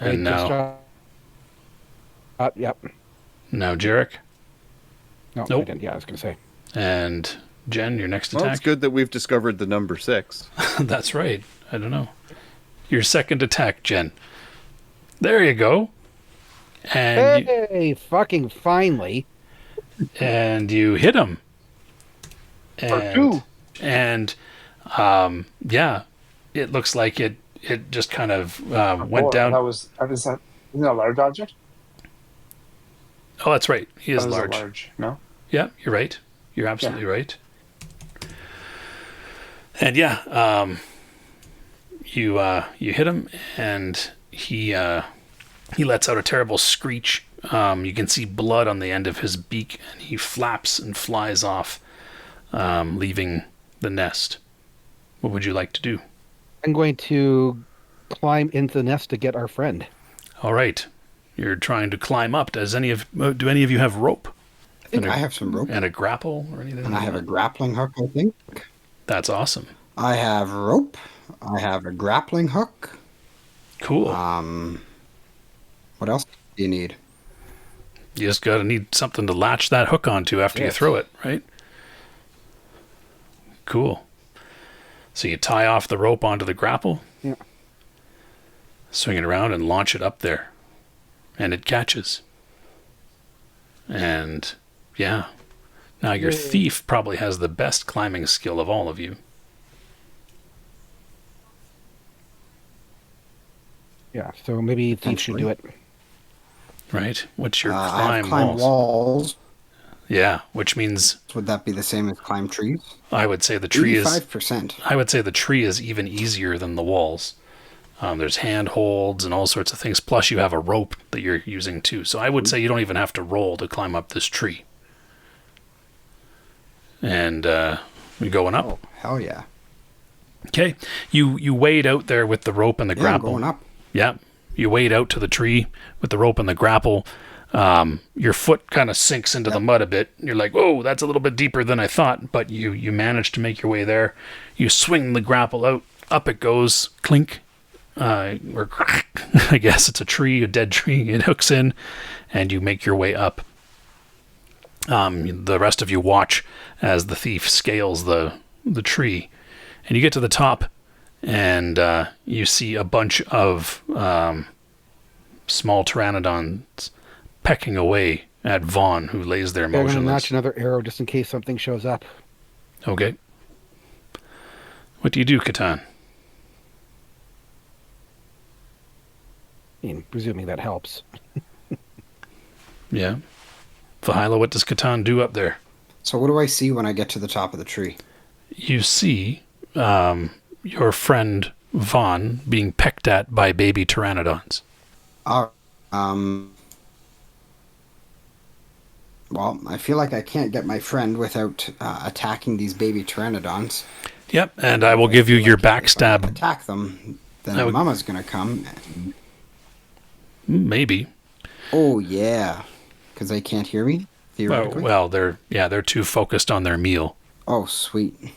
And now Yep. Jarek No, Nope. I didn't. Yeah, I was gonna say. and Jen, your next Well, it's attack. good that we've discovered the number 6. That's right. I don't know. Your second attack, Jen. There you go. And Hey, fucking finally. you hit him. For 2. And it looks like it just kind of went down. Isn't that a large object? Oh, that's right. He is That was a large. large. No. Yeah, you're right. You're absolutely right. And you hit him, and he lets out a terrible screech. You can see blood on the end of his beak, and he flaps and flies off, leaving the nest. What would you like to do? I'm going to climb into the nest to get our friend. All right, you're trying to climb up. Do any of you have rope I think I have some rope. and a grapple or anything? And I like have a that? grappling hook, I think. That's awesome. I have rope. I have a grappling hook. Cool. What else do you need? You just gotta need something to latch that hook onto after you Yes. throw it, right? Cool. So you tie off the rope onto the grapple. Yeah. Swing it around and launch it up there. And it catches. And yeah. Now your thief probably has the best climbing skill of all of you. Yeah, so maybe Thief should do it. Right? What's your I have climb walls. walls? Yeah, which means Would that be the same as climb trees? I would say the tree 85%. I would say the tree is even easier than the walls. There's handholds and all sorts of things. Plus, you have a rope that you're using too. So I would say you don't even have to roll to climb up this tree. And you're going up. Oh, hell yeah. Okay, you wade out there with the rope and the Yeah, grapple. going up. Yeah, you wade out to the tree with the rope and the grapple. Your foot kind of sinks into the mud a bit. You're like, whoa, that's a little bit deeper than I thought. But you manage to make your way there. You swing the grapple out. Up it goes. Clink. Or I guess it's a dead tree. It hooks in. And you make your way up. The rest of you watch as the thief scales the tree. And you get to the top. And you see a bunch of small pteranodons pecking away at Vaughn, who lays there I'm going to motionless. notch another arrow just in case something shows up. Okay. What do you do, Catan? I mean, presuming that helps. Yeah. Vahila, what does Catan do up there? So what do I see when I get to the top of the tree? You see your friend Vaughn being pecked at by baby pteranodons. Well, I feel like I can't get my friend without attacking these baby pteranodons. Yep, and I will give you your backstab. Attack them, then Mama's gonna come. Maybe. Oh yeah, because they can't hear me theoretically. Well, they're too focused on their meal. Oh sweet.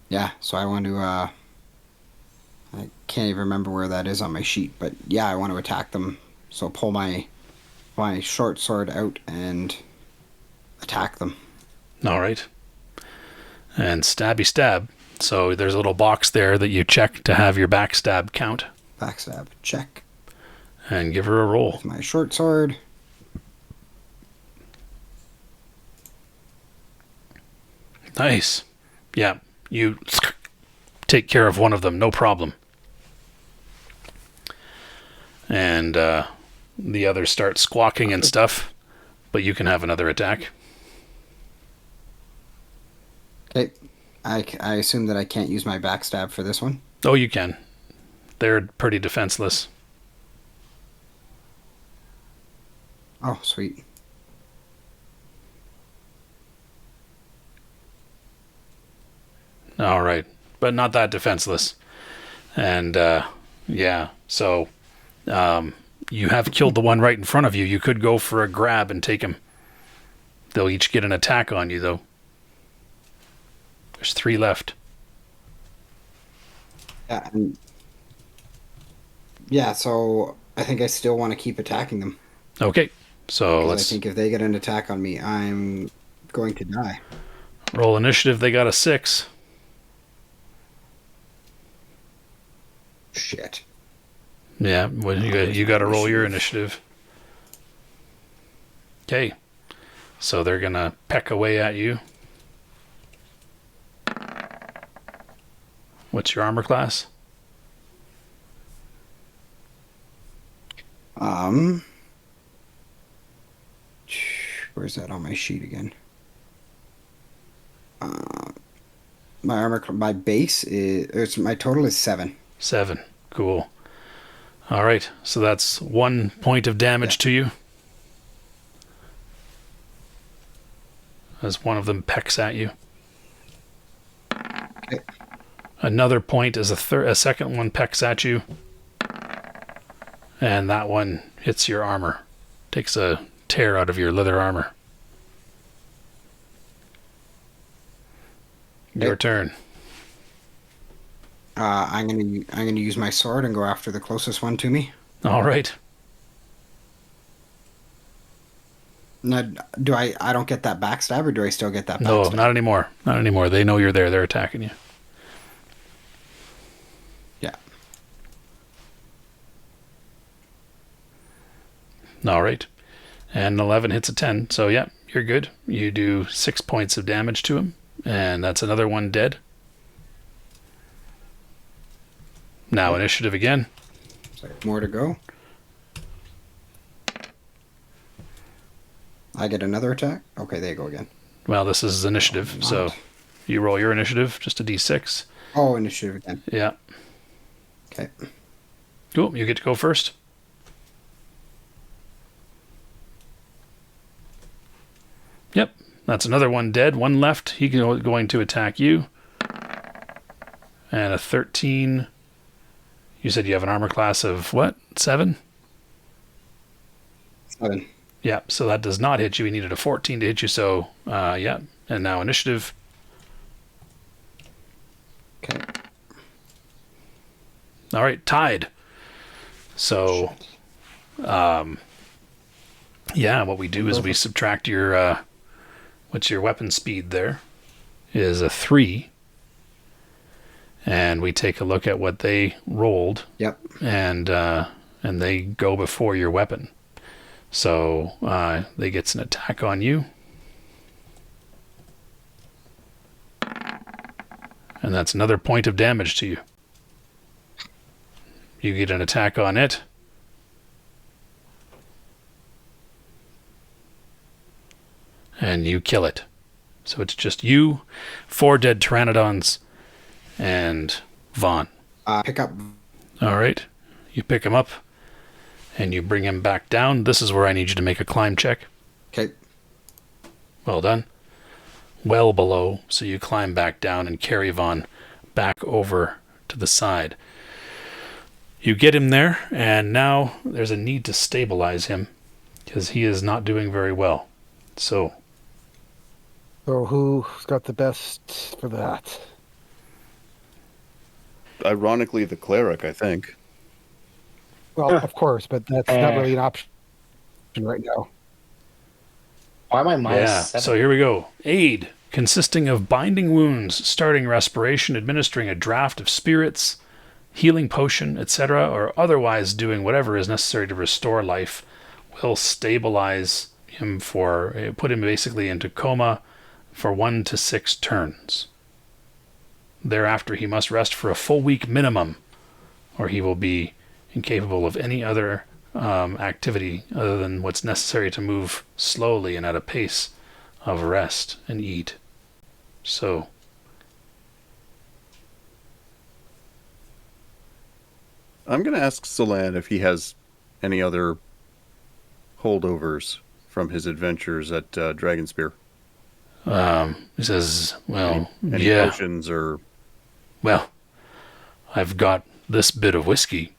Yeah, so I want to. I can't even remember where that is on my sheet, but yeah, I want to attack them. So pull my short sword out and attack them. All right. And stabby stab. So there's a little box there that you check to have your backstab count. Backstab, check. And give her a roll. With my short sword. Nice. Yeah, you take care of one of them, no problem. And the others start squawking and stuff, but you can have another attack. Okay, I assume that I can't use my backstab for this one. Oh, you can. They're pretty defenseless. Oh, sweet. All right, but not that defenseless. And yeah, so you have killed the one right in front of you. You could go for a grab and take him. They'll each get an attack on you, though. There's 3 left. Yeah, so I think I still want to keep attacking them. Okay, so I think if they get an attack on me, I'm going to die. Roll initiative. They got a 6. Shit. Yeah, well, you got to roll your initiative. Okay, so they're gonna peck away at you. What's your armor class? Where's that on my sheet again? My base is my total is 7. 7. Cool. All right, so that's 1 point of damage to you. As one of them pecks at you. Okay. Another point as a second one pecks at you. And that one hits your armor. Takes a tear out of your leather armor. Your turn. I'm gonna use my sword and go after the closest one to me. All right. Now, I don't get that backstab, or do I still get that backstab? No, not anymore. Not anymore. They know you're there. They're attacking you. Yeah. All right. And 11 hits a 10. So, yeah, you're good. You do 6 points of damage to him. And that's another one dead. Now initiative again. Sorry, more to go. I get another attack? Okay, there you go again. Well, this is initiative. So you roll your initiative, just a d6. Oh, initiative again. Yeah. Okay. Cool. You get to go first. Yep. That's another one dead. One left. He's going to attack you. And a 13. You said you have an armor class of what? 7? 7. Yeah, so that does not hit you. He needed a 14 to hit you, so, yeah. And now initiative. Okay. All right, tied. So, yeah, what we do is we subtract your, what's your weapon speed there? Is a 3. And we take a look at what they rolled. Yep. And they go before your weapon. So they gets an attack on you. And that's another point of damage to you. You get an attack on it. And you kill it. So it's just you, 4 dead pteranodons, and Vaughn. Pick up. All right. You pick him up. And you bring him back down. This is where I need you to make a climb check. Okay. Well done. Well below, so you climb back down and carry Vaughn back over to the side. You get him there, and now there's a need to stabilize him because he is not doing very well. So who's got the best for that? Ironically, the cleric, I think. Well, of course, but that's not really an option right now. Why am I minus yeah, 7? so here we go. Aid, consisting of binding wounds, starting respiration, administering a draft of spirits, healing potion, etc., or otherwise doing whatever is necessary to restore life, will stabilize him put him basically into coma for 1 to 6 turns. Thereafter, he must rest for a full week minimum, or he will be incapable of any other activity other than what's necessary to move slowly and at a pace of rest and eat. So, I'm going to ask Solan if he has any other holdovers from his adventures at Dragonspear. he says, well, Any yeah. potions or... Well, I've got this bit of whiskey.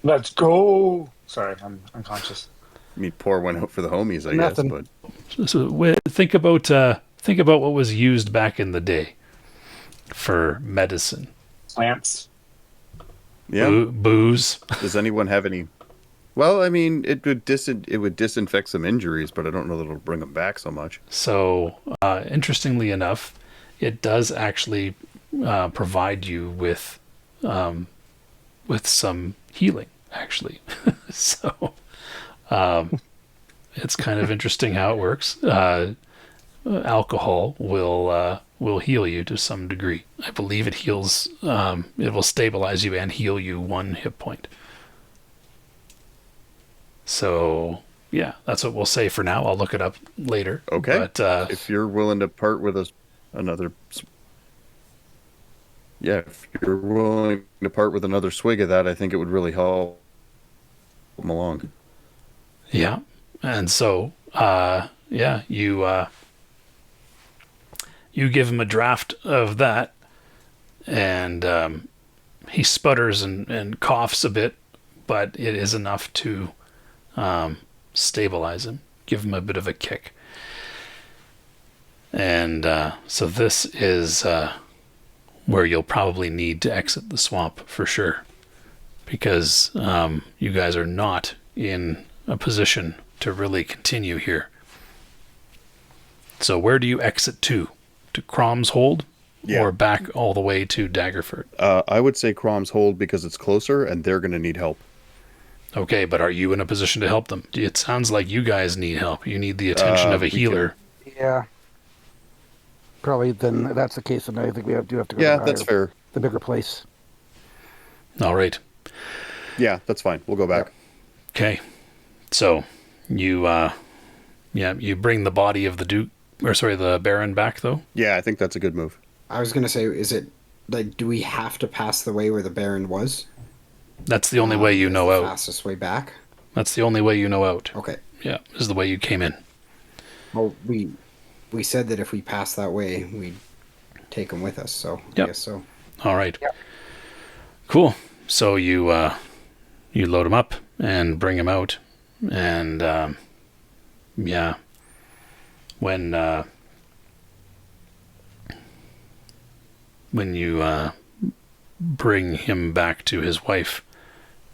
Let's go. Sorry, I'm unconscious. I mean, pour one out for the homies, I Nothing. guess. But So think about what was used back in the day for medicine. Plants. yeah, Booze. does anyone have any? Well, I mean, it would disinfect some injuries, but I don't know that it'll bring them back so much. So, interestingly enough, it does actually provide you with some healing, actually. So, it's kind of interesting how it works. Alcohol will heal you to some degree. I believe it heals. It will stabilize you and heal you 1 hit point. So, yeah, that's what we'll say for now. I'll look it up later. Okay. But, If you're willing to part with another swig of that, I think it would really help them along. yeah. And so, yeah, you give him a draft of that, and he sputters and coughs a bit, but it is enough to stabilize him, give him a bit of a kick. And so this is where you'll probably need to exit the swamp for sure, because you guys are not in a position to really continue here. So where do you exit to? To Crom's Hold? Yeah. or back all the way to Daggerford? I would say Crom's Hold because it's closer and they're going to need help. Okay, but are you in a position to help them? It sounds like you guys need help. You need the attention of a we healer. Yeah. Probably then that's the case, and I think we do have to go Yeah, to that's fair. the bigger place. All right. Yeah, that's fine. We'll go back. Okay. So you you bring the body of the Baron back though? Yeah, I think that's a good move. I was gonna say, is it like, do we have to pass the way where the Baron was? That's the only way you Is know the out. fastest way back. That's the only way you know out. Okay. Yeah, is the way you came in. Well, we said that if we pass that way, we'd take him with us. So Yep. I guess so. All right. Yep. Cool. So you load him up and bring him out, and when you bring him back to his wife,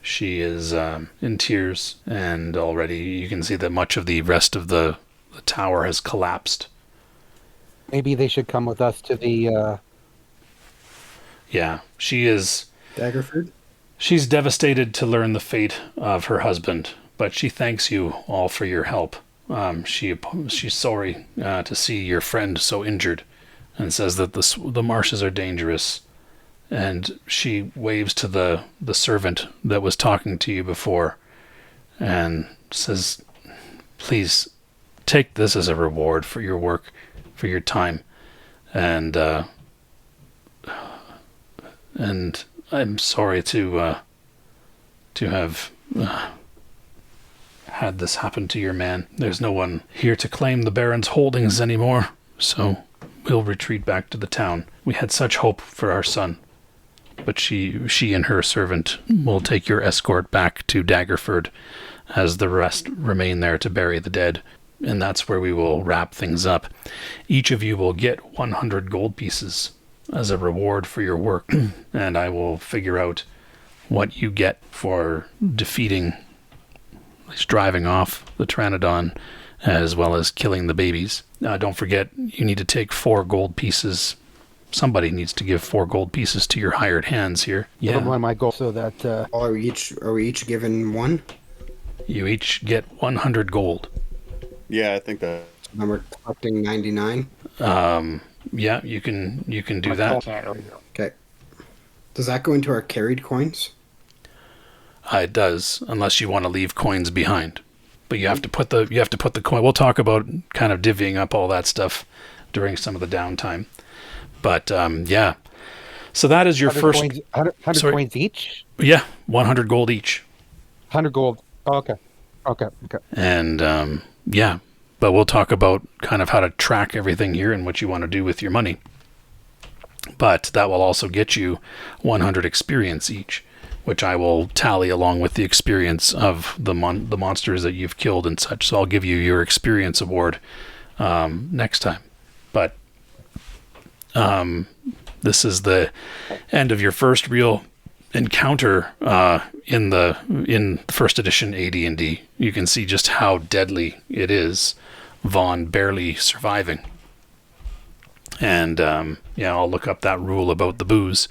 she is in tears, and already you can see that much of the rest of the tower has collapsed. Maybe they should come with us to the. Yeah, she is. Daggerford? She's devastated to learn the fate of her husband, but she thanks you all for your help. She's sorry to see your friend so injured, and says that the marshes are dangerous. And she waves to the servant that was talking to you before, and says, "Please take this as a reward for your work, for your time, and I'm sorry to have had this happen to your man. There's no one here to claim the Baron's holdings anymore, so we'll retreat back to the town. We had such hope for our son, but she and her servant will take your escort back to Daggerford, as the rest remain there to bury the dead, and that's where we will wrap things up. Each of you will get 100 gold pieces as a reward for your work, and I will figure out what you get for defeating, at least driving off the Pteranodon, as well as killing the babies. Don't forget, you need to take 4 gold pieces. Somebody needs to give 4 gold pieces to your hired hands here. Yeah. One of my goals, so that. Are we each given one? You each get 100 gold. Yeah, I think that. And we're collecting 99. Yeah, you can do that. Okay. Does that go into our carried coins? It does, unless you want to leave coins behind. But you have to put the coin. We'll talk about kind of divvying up all that stuff during some of the downtime. But yeah, so that is your 100 first. Coins, 100 coins each. Yeah, 100 gold each. 100 gold. Oh, okay. And yeah, but we'll talk about kind of how to track everything here and what you want to do with your money. But that will also get you 100 experience each, which I will tally along with the experience of the monsters that you've killed and such. So I'll give you your experience award next time. But this is the end of your first real encounter in the first edition AD&D. You can see just how deadly it is. Vaughn barely surviving. And yeah, I'll look up that rule about the booze.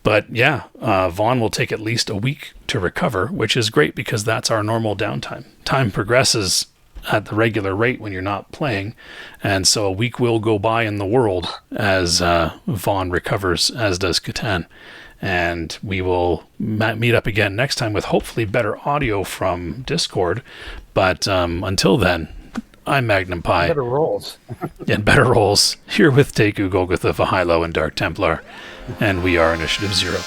But yeah, Vaughn will take at least a week to recover, which is great because that's our normal downtime. Time progresses at the regular rate when you're not playing, and so a week will go by in the world as Vaughn recovers, as does Catan. And we will meet up again next time with hopefully better audio from Discord. But until then, I'm Magnum Pi. Better rolls. And better rolls. Here with Teku, Golgotha, Vahilo, and Dark Templar. And we are Initiative 0.